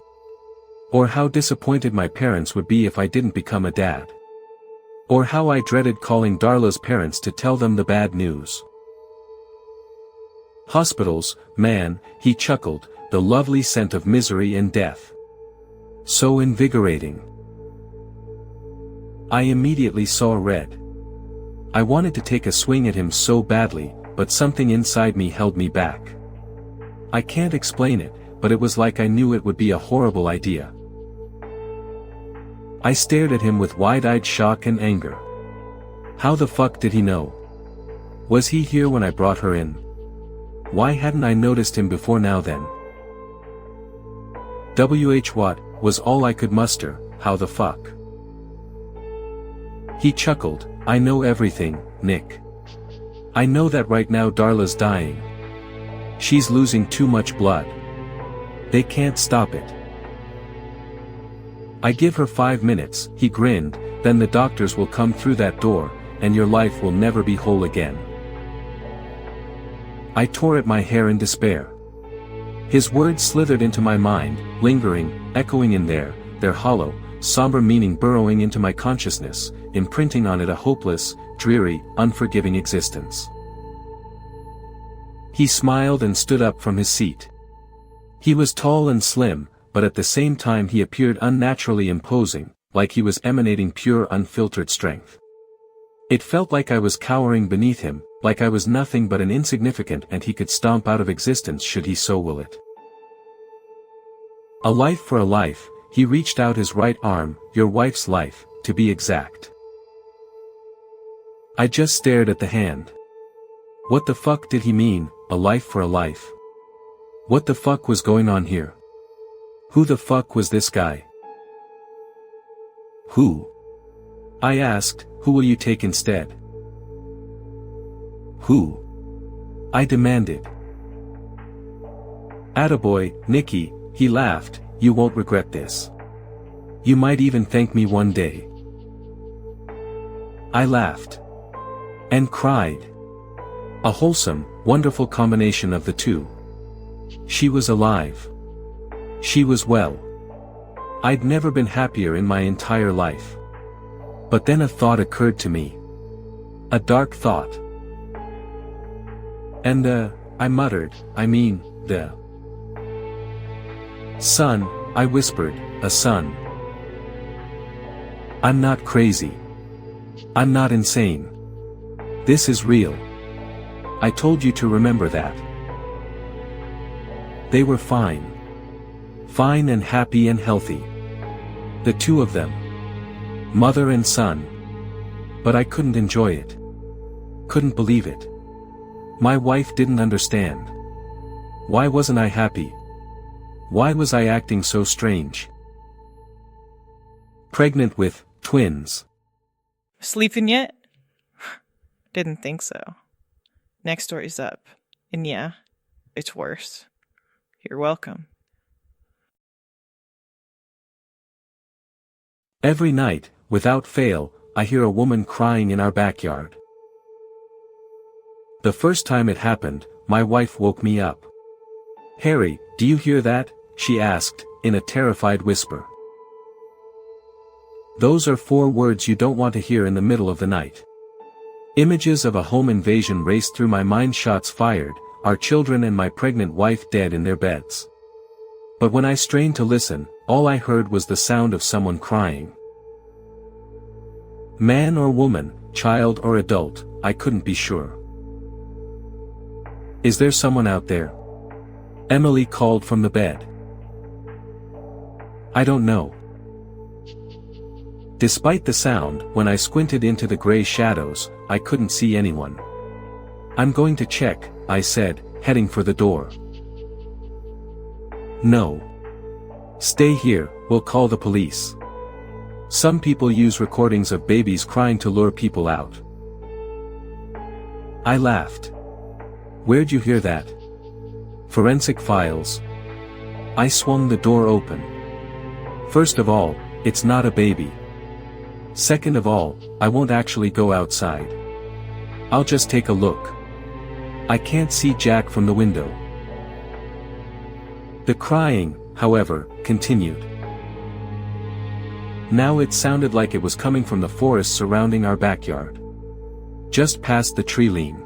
Or how disappointed my parents would be if I didn't become a dad. Or how I dreaded calling Darla's parents to tell them the bad news. Hospitals, man, he chuckled, the lovely scent of misery and death. So invigorating. I immediately saw red. I wanted to take a swing at him so badly, but something inside me held me back. I can't explain it, but it was like I knew it would be a horrible idea. I stared at him with wide-eyed shock and anger. How the fuck did he know? Was he here when I brought her in? Why hadn't I noticed him before now then? What was all I could muster, how the fuck? He chuckled, I know everything, Nick. I know that right now Darla's dying. She's losing too much blood. They can't stop it. I give her 5 minutes, he grinned, then the doctors will come through that door, and your life will never be whole again. I tore at my hair in despair. His words slithered into my mind, lingering, echoing in there, their hollow, somber meaning burrowing into my consciousness, imprinting on it a hopeless, dreary, unforgiving existence. He smiled and stood up from his seat. He was tall and slim, but at the same time he appeared unnaturally imposing, like he was emanating pure unfiltered strength. It felt like I was cowering beneath him, like I was nothing but an insignificant and he could stomp out of existence should he so will it. A life for a life, he reached out his right arm, your wife's life, to be exact. I just stared at the hand. What the fuck did he mean, a life for a life? What the fuck was going on here? Who the fuck was this guy? Who? I asked, who will you take instead? Who? I demanded. Attaboy, Nicky, he laughed, you won't regret this. You might even thank me one day. I laughed. And cried. A wholesome, wonderful combination of the two. She was alive. She was well. I'd never been happier in my entire life. But then a thought occurred to me. A dark thought. And I muttered, I mean, the son, I whispered, a son. I'm not crazy. I'm not insane. This is real. I told you to remember that. They were fine. Fine and happy and healthy. The two of them. Mother and son. But I couldn't enjoy it. Couldn't believe it. My wife didn't understand. Why wasn't I happy? Why was I acting so strange? Pregnant with twins. Sleeping yet? Didn't think so. Next story's up. And yeah, it's worse. You're welcome. Every night, without fail, I hear a woman crying in our backyard. The first time it happened, my wife woke me up. Harry, do you hear that? She asked, in a terrified whisper. Those are 4 words you don't want to hear in the middle of the night. Images of a home invasion raced through my mind, shots fired, our children and my pregnant wife dead in their beds. But when I strained to listen, all I heard was the sound of someone crying. Man or woman, child or adult, I couldn't be sure. Is there someone out there? Emily called from the bed. I don't know. Despite the sound, when I squinted into the gray shadows, I couldn't see anyone. I'm going to check, I said, heading for the door. No. Stay here, we'll call the police. Some people use recordings of babies crying to lure people out. I laughed. Where'd you hear that? Forensic files. I swung the door open. First of all, it's not a baby. Second of all, I won't actually go outside. I'll just take a look. I can't see Jack from the window. The crying, however, continued. Now it sounded like it was coming from the forest surrounding our backyard. Just past the tree line.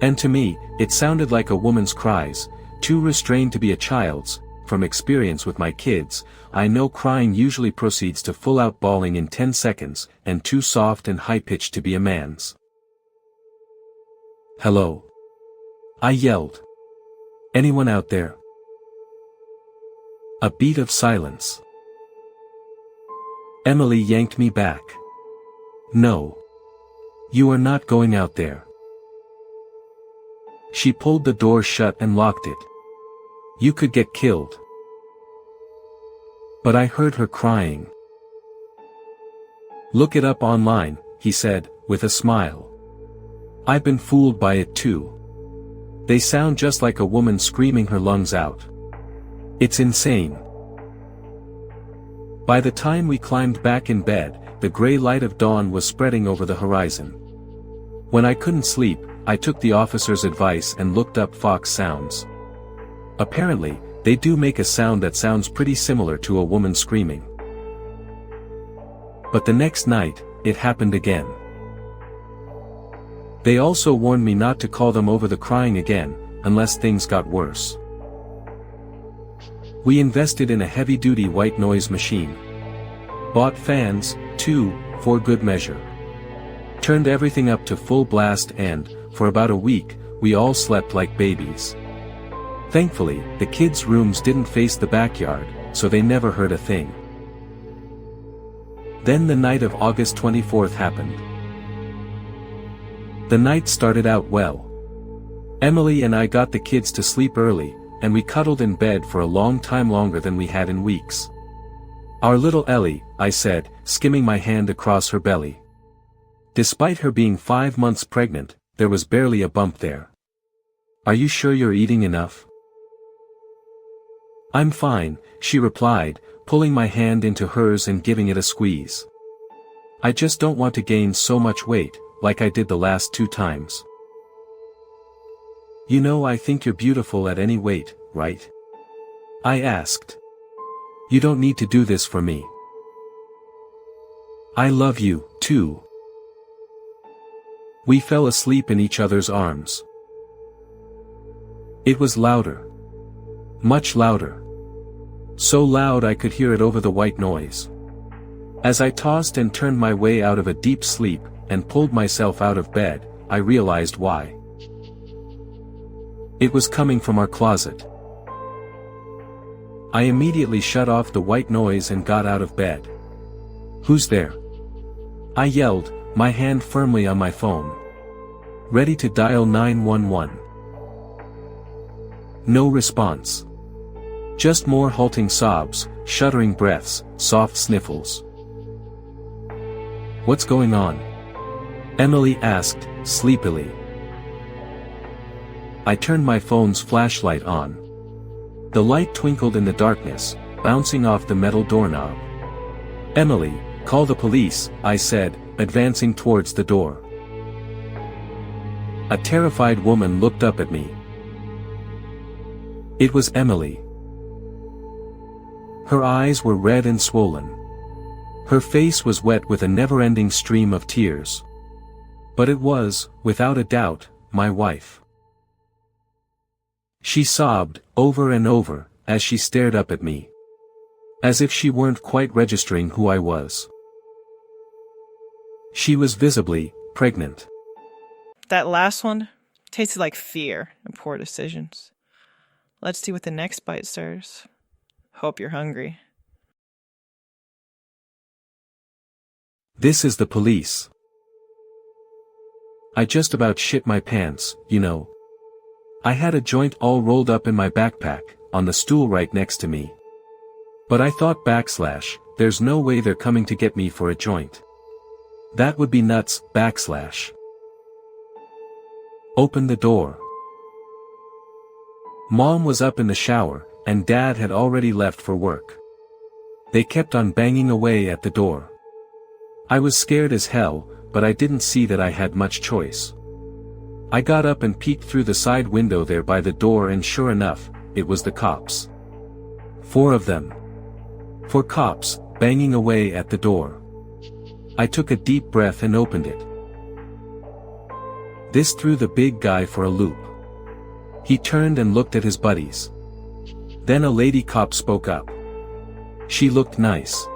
And to me, it sounded like a woman's cries, too restrained to be a child's. From experience with my kids, I know crying usually proceeds to full-out bawling in 10 seconds, and too soft and high-pitched to be a man's. Hello? I yelled. Anyone out there? A beat of silence. Emily yanked me back. No. You are not going out there. She pulled the door shut and locked it. You could get killed. But I heard her crying. Look it up online, he said, with a smile. I've been fooled by it too. They sound just like a woman screaming her lungs out. It's insane. By the time we climbed back in bed, the gray light of dawn was spreading over the horizon. When I couldn't sleep, I took the officer's advice and looked up fox sounds. Apparently, they do make a sound that sounds pretty similar to a woman screaming. But the next night, it happened again. They also warned me not to call them over the crying again, unless things got worse. We invested in a heavy-duty white noise machine. Bought fans, too, for good measure. Turned everything up to full blast and, for about a week, we all slept like babies. Thankfully, the kids' rooms didn't face the backyard, so they never heard a thing. Then the night of August 24th happened. The night started out well. Emily and I got the kids to sleep early, and we cuddled in bed for a long time, longer than we had in weeks. Our little Ellie, I said, skimming my hand across her belly. Despite her being 5 months pregnant, there was barely a bump there. Are you sure you're eating enough? I'm fine, she replied, pulling my hand into hers and giving it a squeeze. I just don't want to gain so much weight, like I did the last 2 times. You know, I think you're beautiful at any weight, right? I asked. You don't need to do this for me. I love you, too. We fell asleep in each other's arms. It was louder. Much louder. So loud I could hear it over the white noise. As I tossed and turned my way out of a deep sleep, and pulled myself out of bed, I realized why. It was coming from our closet. I immediately shut off the white noise and got out of bed. Who's there? I yelled, my hand firmly on my phone. Ready to dial 911. No response. Just more halting sobs, shuddering breaths, soft sniffles. What's going on? Emily asked, sleepily. I turned my phone's flashlight on. The light twinkled in the darkness, bouncing off the metal doorknob. Emily, call the police, I said, advancing towards the door. A terrified woman looked up at me. It was Emily. Her eyes were red and swollen. Her face was wet with a never-ending stream of tears. But it was, without a doubt, my wife. She sobbed, over and over, as she stared up at me. As if she weren't quite registering who I was. She was visibly pregnant. That last one tasted like fear and poor decisions. Let's see what the next bite stirs. Hope you're hungry. This is the police. I just about shit my pants, you know. I had a joint all rolled up in my backpack, on the stool right next to me. But I thought / there's no way they're coming to get me for a joint. That would be nuts, /. Open the door. Mom was up in the shower, and Dad had already left for work. They kept on banging away at the door. I was scared as hell, but I didn't see that I had much choice. I got up and peeked through the side window there by the door, and sure enough, it was the cops. 4 of them. 4 cops, banging away at the door. I took a deep breath and opened it. This threw the big guy for a loop. He turned and looked at his buddies. Then a lady cop spoke up. She looked nice.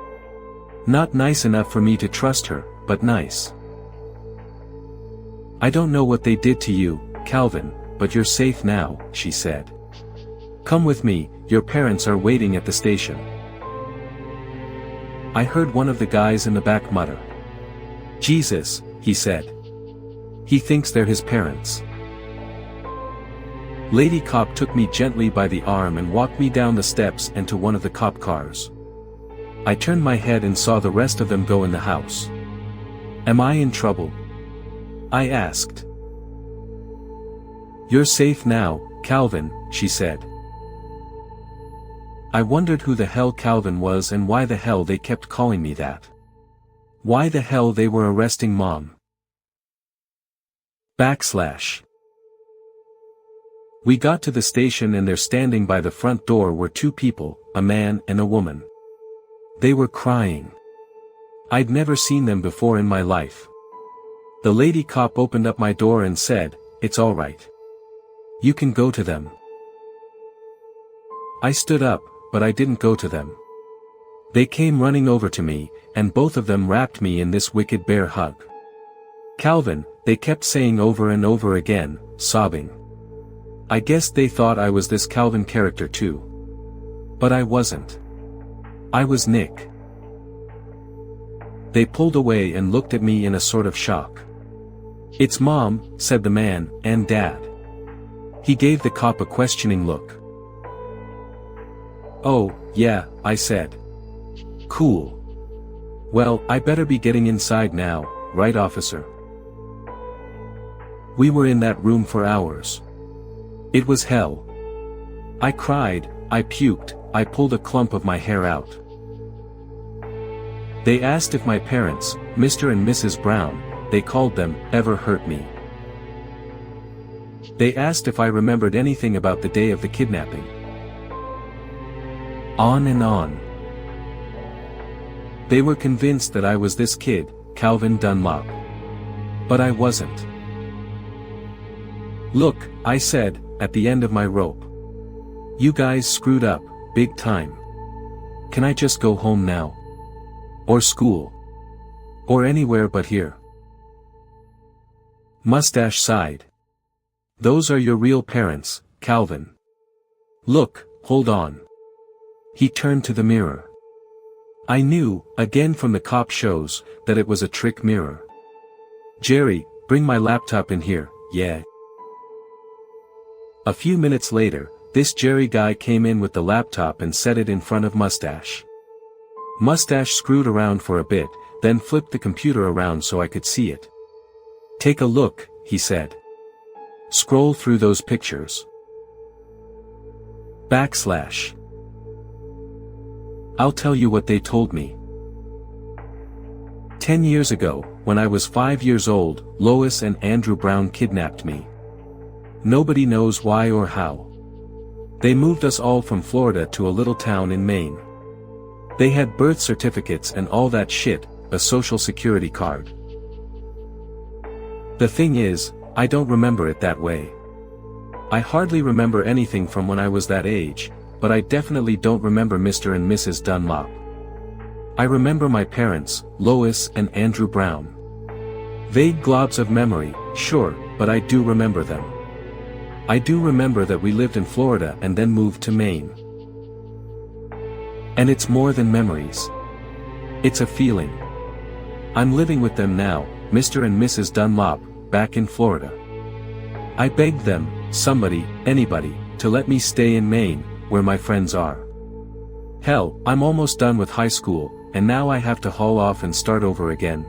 Not nice enough for me to trust her, but nice. I don't know what they did to you, Calvin, but you're safe now, she said. Come with me, your parents are waiting at the station. I heard one of the guys in the back mutter. Jesus, he said. He thinks they're his parents. Lady cop took me gently by the arm and walked me down the steps and to one of the cop cars. I turned my head and saw the rest of them go in the house. Am I in trouble? I asked. You're safe now, Calvin, she said. I wondered who the hell Calvin was and why the hell they kept calling me that. Why the hell they were arresting Mom. // We got to the station, and there standing by the front door were 2 people, a man and a woman. They were crying. I'd never seen them before in my life. The lady cop opened up my door and said, "It's all right. You can go to them." I stood up, but I didn't go to them. They came running over to me, and both of them wrapped me in this wicked bear hug. Calvin, they kept saying over and over again, sobbing. I guess they thought I was this Calvin character too. But I wasn't. I was Nick. They pulled away and looked at me in a sort of shock. "It's Mom," said the man, "and Dad." He gave the cop a questioning look. "Oh, yeah," I said. "Cool. Well, I better be getting inside now, right, officer?" We were in that room for hours. It was hell. I cried, I puked, I pulled a clump of my hair out. They asked if my parents, Mr. and Mrs. Brown, they called them, ever hurt me. They asked if I remembered anything about the day of the kidnapping. On and on. They were convinced that I was this kid, Calvin Dunlop. But I wasn't. "Look," I said, at the end of my rope. "You guys screwed up, big time. Can I just go home now? Or school? Or anywhere but here?" Mustache sighed. "Those are your real parents, Calvin. Look, hold on." He turned to the mirror. I knew, again from the cop shows, that it was a trick mirror. "Jerry, bring my laptop in here, yeah." A few minutes later, this Jerry guy came in with the laptop and set it in front of Mustache. Mustache screwed around for a bit, then flipped the computer around so I could see it. "Take a look," he said. "Scroll through those pictures." // I'll tell you what they told me. 10 years ago, when I was 5 years old, Lois and Andrew Brown kidnapped me. Nobody knows why or how. They moved us all from Florida to a little town in Maine. They had birth certificates and all that shit, a social security card. The thing is, I don't remember it that way. I hardly remember anything from when I was that age, but I definitely don't remember Mr. and Mrs. Dunlop. I remember my parents, Lois and Andrew Brown. Vague globs of memory, sure, but I do remember them. I do remember that we lived in Florida and then moved to Maine. And it's more than memories. It's a feeling. I'm living with them now, Mr. and Mrs. Dunlop, back in Florida. I begged them, somebody, anybody, to let me stay in Maine, where my friends are. Hell, I'm almost done with high school, and now I have to haul off and start over again.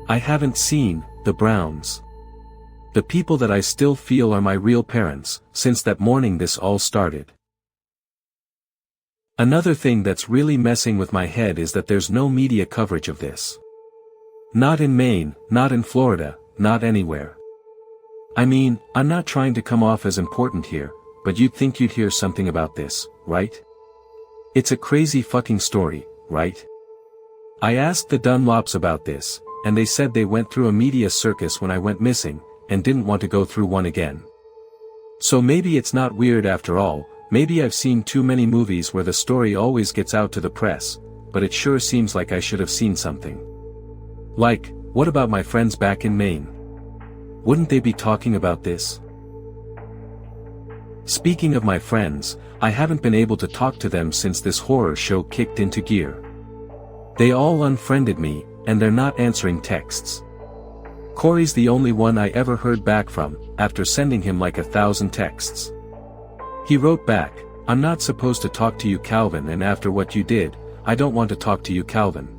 I haven't seen the Browns. The people that I still feel are my real parents, since that morning this all started. Another thing that's really messing with my head is that there's no media coverage of this. Not in Maine, not in Florida, not anywhere. I mean, I'm not trying to come off as important here, but you'd think you'd hear something about this, right? It's a crazy fucking story, right? I asked the Dunlops about this, and they said they went through a media circus when I went missing, and didn't want to go through one again. So maybe it's not weird after all, maybe I've seen too many movies where the story always gets out to the press, but it sure seems like I should have seen something. Like, what about my friends back in Maine? Wouldn't they be talking about this? Speaking of my friends, I haven't been able to talk to them since this horror show kicked into gear. They all unfriended me, and they're not answering texts. Corey's the only one I ever heard back from, after sending him like 1,000 texts. He wrote back, "I'm not supposed to talk to you, Calvin, and after what you did, I don't want to talk to you, Calvin."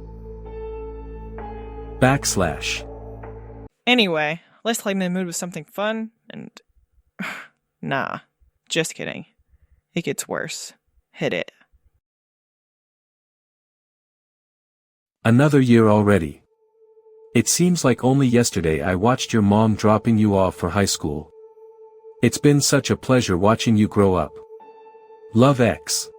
/ Anyway, let's lighten the mood with something fun, and... Nah, just kidding. It gets worse. Hit it. Another year already. It seems like only yesterday I watched your mom dropping you off for high school. It's been such a pleasure watching you grow up. Love, X.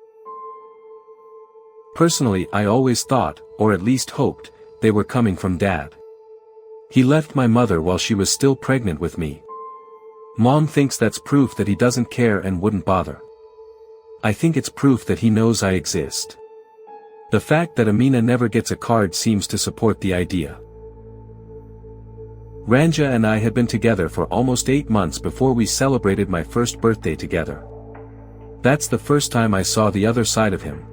Personally, I always thought, or at least hoped, they were coming from Dad. He left my mother while she was still pregnant with me. Mom thinks that's proof that he doesn't care and wouldn't bother. I think it's proof that he knows I exist. The fact that Amina never gets a card seems to support the idea. Ranja and I had been together for almost 8 months before we celebrated my first birthday together. That's the first time I saw the other side of him.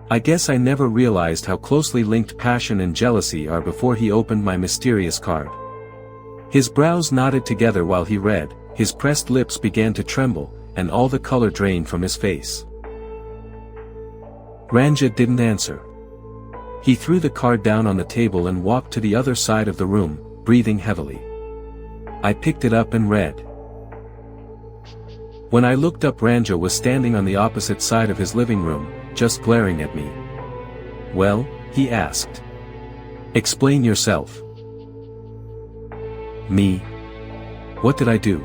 I guess I never realized how closely linked passion and jealousy are before he opened my mysterious card. His brows knotted together while he read, his pressed lips began to tremble, and all the color drained from his face. Ranja didn't answer. He threw the card down on the table and walked to the other side of the room, breathing heavily. I picked it up and read. When I looked up, Ranja was standing on the opposite side of his living room, just glaring at me. "Well?" he asked. "Explain yourself." Me? What did I do?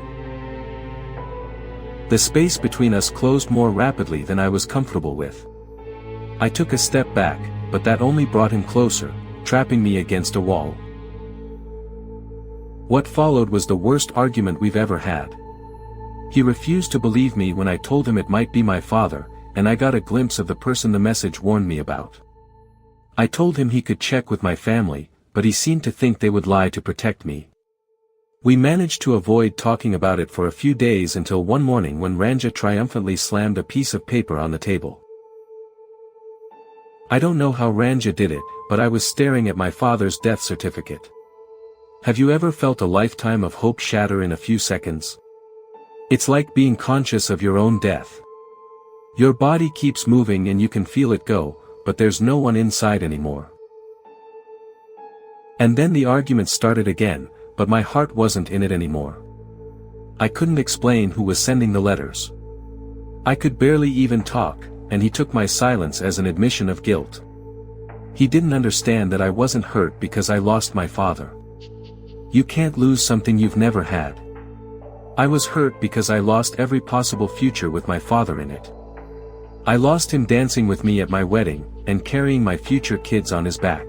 The space between us closed more rapidly than I was comfortable with. I took a step back, but that only brought him closer, trapping me against a wall. What followed was the worst argument we've ever had. He refused to believe me when I told him it might be my father, and I got a glimpse of the person the message warned me about. I told him he could check with my family, but he seemed to think they would lie to protect me. We managed to avoid talking about it for a few days until one morning when Ranja triumphantly slammed a piece of paper on the table. I don't know how Ranja did it, but I was staring at my father's death certificate. Have you ever felt a lifetime of hope shatter in a few seconds? It's like being conscious of your own death. Your body keeps moving and you can feel it go, but there's no one inside anymore. And then the argument started again, but my heart wasn't in it anymore. I couldn't explain who was sending the letters. I could barely even talk, and he took my silence as an admission of guilt. He didn't understand that I wasn't hurt because I lost my father. You can't lose something you've never had. I was hurt because I lost every possible future with my father in it. I lost him dancing with me at my wedding, and carrying my future kids on his back.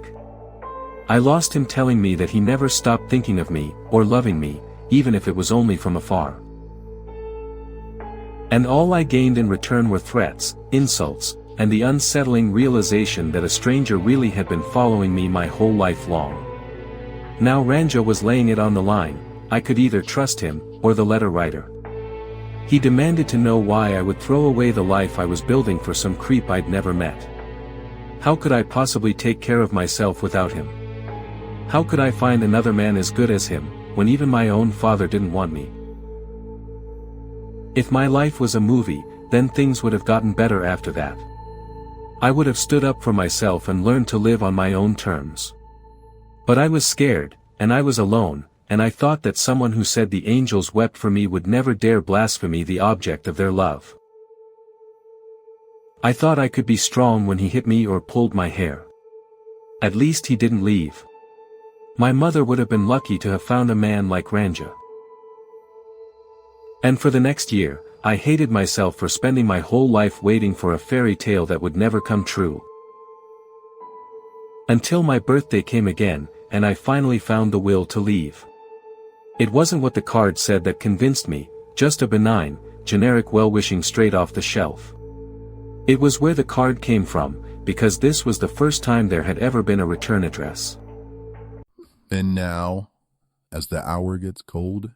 I lost him telling me that he never stopped thinking of me, or loving me, even if it was only from afar. And all I gained in return were threats, insults, and the unsettling realization that a stranger really had been following me my whole life long. Now Ranja was laying it on the line. I could either trust him, or the letter writer. He demanded to know why I would throw away the life I was building for some creep I'd never met. How could I possibly take care of myself without him? How could I find another man as good as him, when even my own father didn't want me? If my life was a movie, then things would have gotten better after that. I would have stood up for myself and learned to live on my own terms. But I was scared, and I was alone, and I thought that someone who said the angels wept for me would never dare blaspheme the object of their love. I thought I could be strong when he hit me or pulled my hair. At least he didn't leave. My mother would have been lucky to have found a man like Ranja. And for the next year, I hated myself for spending my whole life waiting for a fairy tale that would never come true. Until my birthday came again, and I finally found the will to leave. It wasn't what the card said that convinced me, just a benign, generic well-wishing straight off the shelf. It was where the card came from, because this was the first time there had ever been a return address. And now, as the hour gets cold,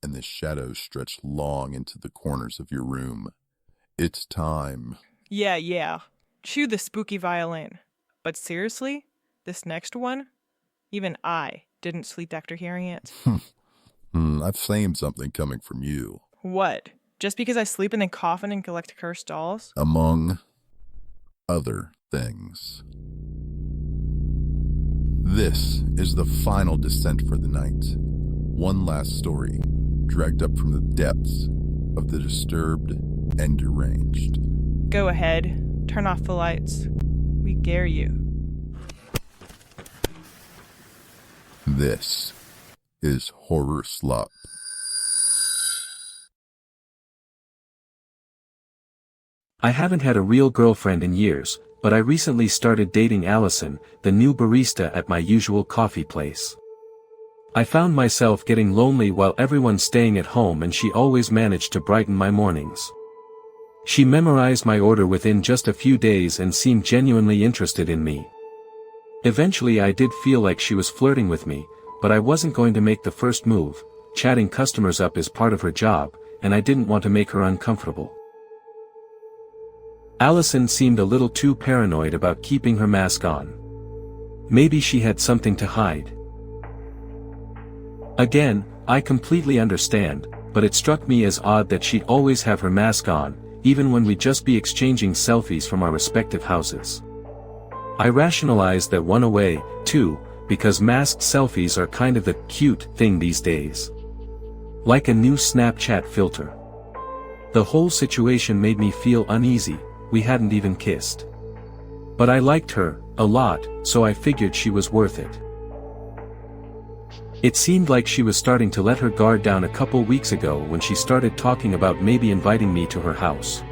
and the shadows stretch long into the corners of your room, it's time. Yeah. Chew the spooky violin. But seriously, this next one? Even I didn't sleep after hearing it. I've claimed something coming from you. What? Just because I sleep in a coffin and collect cursed dolls? Among other things. This is the final descent for the night. One last story, dragged up from the depths of the disturbed and deranged. Go ahead. Turn off the lights. We dare you. This is Horror Slop. I haven't had a real girlfriend in years, but I recently started dating Allison, the new barista at my usual coffee place. I found myself getting lonely while everyone's staying at home, and she always managed to brighten my mornings. She memorized my order within just a few days and seemed genuinely interested in me. Eventually I did feel like she was flirting with me, but I wasn't going to make the first move. Chatting customers up is part of her job, and I didn't want to make her uncomfortable. Allison seemed a little too paranoid about keeping her mask on. Maybe she had something to hide. Again, I completely understand, but it struck me as odd that she'd always have her mask on, even when we'd just be exchanging selfies from our respective houses. I rationalized that one away, too, because masked selfies are kind of the cute thing these days. Like a new Snapchat filter. The whole situation made me feel uneasy. We hadn't even kissed. But I liked her a lot, so I figured she was worth it. It seemed like she was starting to let her guard down a couple weeks ago when she started talking about maybe inviting me to her house.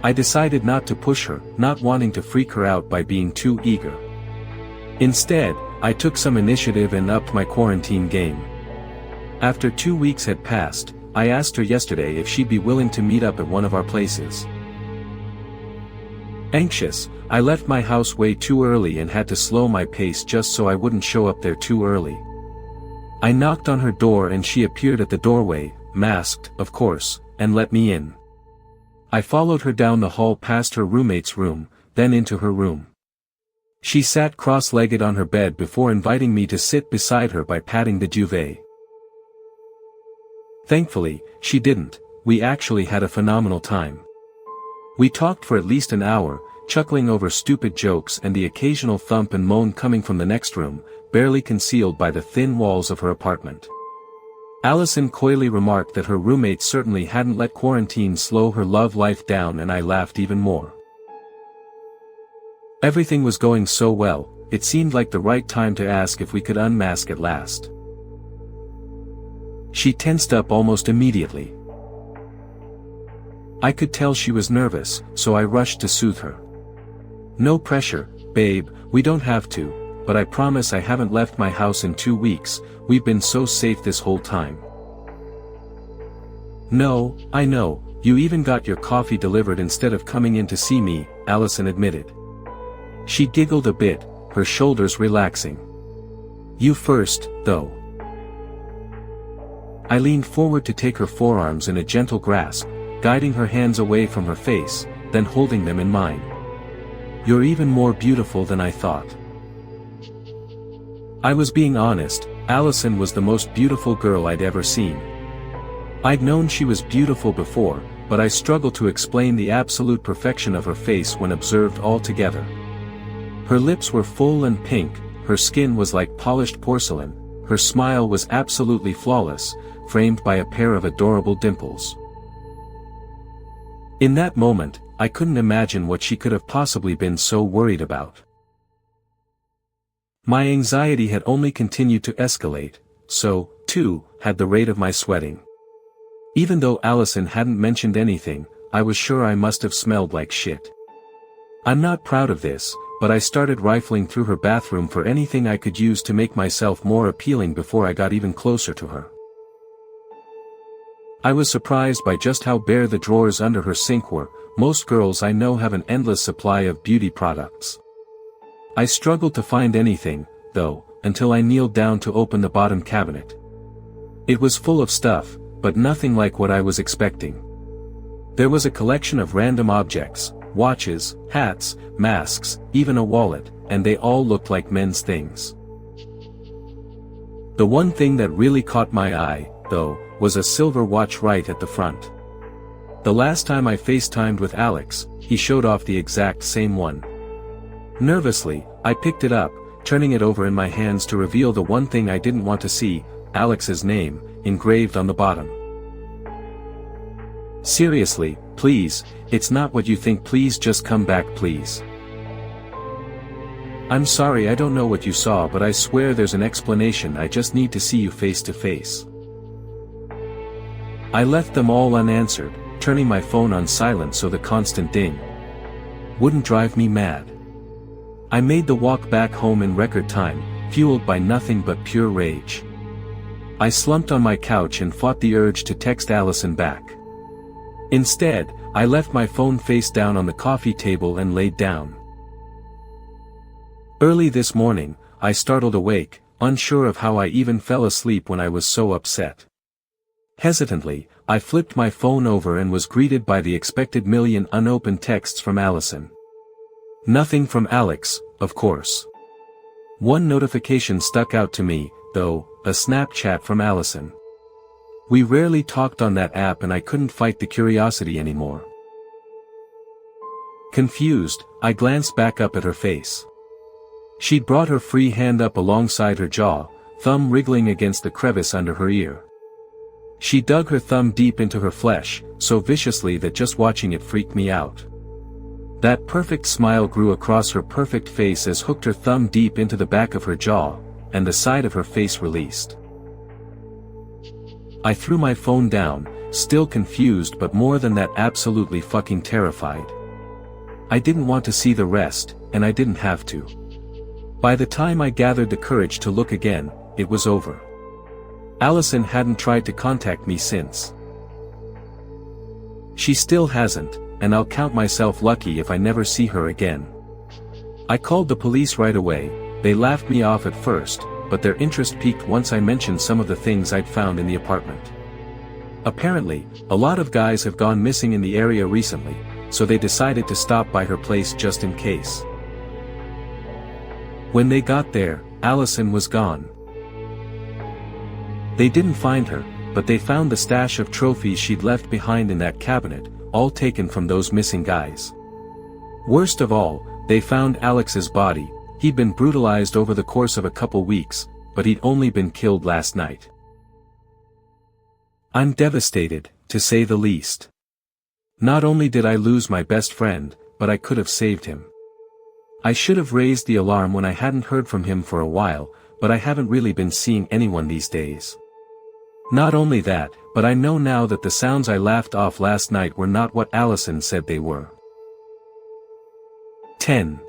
I decided not to push her, not wanting to freak her out by being too eager. Instead, I took some initiative and upped my quarantine game. After 2 weeks had passed, I asked her yesterday if she'd be willing to meet up at one of our places. Anxious, I left my house way too early and had to slow my pace just so I wouldn't show up there too early. I knocked on her door and she appeared at the doorway, masked, of course, and let me in. I followed her down the hall past her roommate's room, then into her room. She sat cross-legged on her bed before inviting me to sit beside her by patting the duvet. Thankfully, she didn't. We actually had a phenomenal time. We talked for at least an hour, chuckling over stupid jokes and the occasional thump and moan coming from the next room, barely concealed by the thin walls of her apartment. Allison coyly remarked that her roommate certainly hadn't let quarantine slow her love life down, and I laughed even more. Everything was going so well, it seemed like the right time to ask if we could unmask at last. She tensed up almost immediately. I could tell she was nervous, so I rushed to soothe her. No pressure, babe, we don't have to, but I promise I haven't left my house in 2 weeks, we've been so safe this whole time. No, I know, you even got your coffee delivered instead of coming in to see me, Allison admitted. She giggled a bit, her shoulders relaxing. You first, though. I leaned forward to take her forearms in a gentle grasp, guiding her hands away from her face, then holding them in mine. You're even more beautiful than I thought. I was being honest, Allison was the most beautiful girl I'd ever seen. I'd known she was beautiful before, but I struggled to explain the absolute perfection of her face when observed all together. Her lips were full and pink, her skin was like polished porcelain, her smile was absolutely flawless, framed by a pair of adorable dimples. In that moment, I couldn't imagine what she could have possibly been so worried about. My anxiety had only continued to escalate, so, too, had the rate of my sweating. Even though Allison hadn't mentioned anything, I was sure I must have smelled like shit. I'm not proud of this, but I started rifling through her bathroom for anything I could use to make myself more appealing before I got even closer to her. I was surprised by just how bare the drawers under her sink were. Most girls I know have an endless supply of beauty products. I struggled to find anything, though, until I kneeled down to open the bottom cabinet. It was full of stuff, but nothing like what I was expecting. There was a collection of random objects, watches, hats, masks, even a wallet, and they all looked like men's things. The one thing that really caught my eye, though, was a silver watch right at the front. The last time I FaceTimed with Alex, he showed off the exact same one. Nervously, I picked it up, turning it over in my hands to reveal the one thing I didn't want to see, Alex's name, engraved on the bottom. Seriously, please, it's not what you think, please just come back please. I'm sorry, I don't know what you saw, but I swear there's an explanation, I just need to see you face to face. I left them all unanswered, turning my phone on silent so the constant ding wouldn't drive me mad. I made the walk back home in record time, fueled by nothing but pure rage. I slumped on my couch and fought the urge to text Allison back. Instead, I left my phone face down on the coffee table and laid down. Early this morning, I startled awake, unsure of how I even fell asleep when I was so upset. Hesitantly, I flipped my phone over and was greeted by the expected million unopened texts from Allison. Nothing from Alex, of course. One notification stuck out to me, though, a Snapchat from Allison. We rarely talked on that app and I couldn't fight the curiosity anymore. Confused, I glanced back up at her face. She'd brought her free hand up alongside her jaw, thumb wriggling against the crevice under her ear. She dug her thumb deep into her flesh, so viciously that just watching it freaked me out. That perfect smile grew across her perfect face as hooked her thumb deep into the back of her jaw, and the side of her face released. I threw my phone down, still confused but more than that absolutely fucking terrified. I didn't want to see the rest, and I didn't have to. By the time I gathered the courage to look again, it was over. Allison hadn't tried to contact me since. She still hasn't, and I'll count myself lucky if I never see her again. I called the police right away. They laughed me off at first, but their interest peaked once I mentioned some of the things I'd found in the apartment. Apparently, a lot of guys have gone missing in the area recently, so they decided to stop by her place just in case. When they got there, Allison was gone. They didn't find her, but they found the stash of trophies she'd left behind in that cabinet, all taken from those missing guys. Worst of all, they found Alex's body. He'd been brutalized over the course of a couple weeks, but he'd only been killed last night. I'm devastated, to say the least. Not only did I lose my best friend, but I could have saved him. I should have raised the alarm when I hadn't heard from him for a while, but I haven't really been seeing anyone these days. Not only that, but I know now that the sounds I laughed off last night were not what Allison said they were. 10.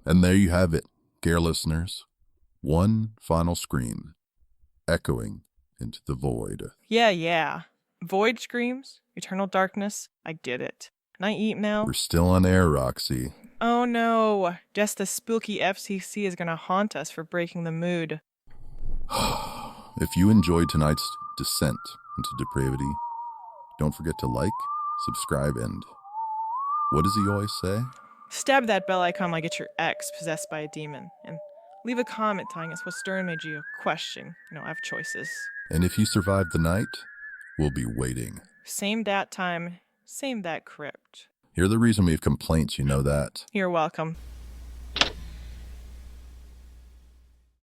And there you have it, dear listeners. One final scream, echoing into the void. Yeah. Void screams, eternal darkness, I did it. Can I eat now? We're still on air, Roxy. Oh no, just the spooky FCC is gonna haunt us for breaking the mood. If you enjoyed tonight's descent into depravity, don't forget to like, subscribe, and what does he always say? Stab that bell icon like it's your ex possessed by a demon, and leave a comment telling us what story made you question. I have choices. And if you survive the night, we'll be waiting. Same dat time, same that crypt. You're the reason we have complaints, you know that. You're welcome.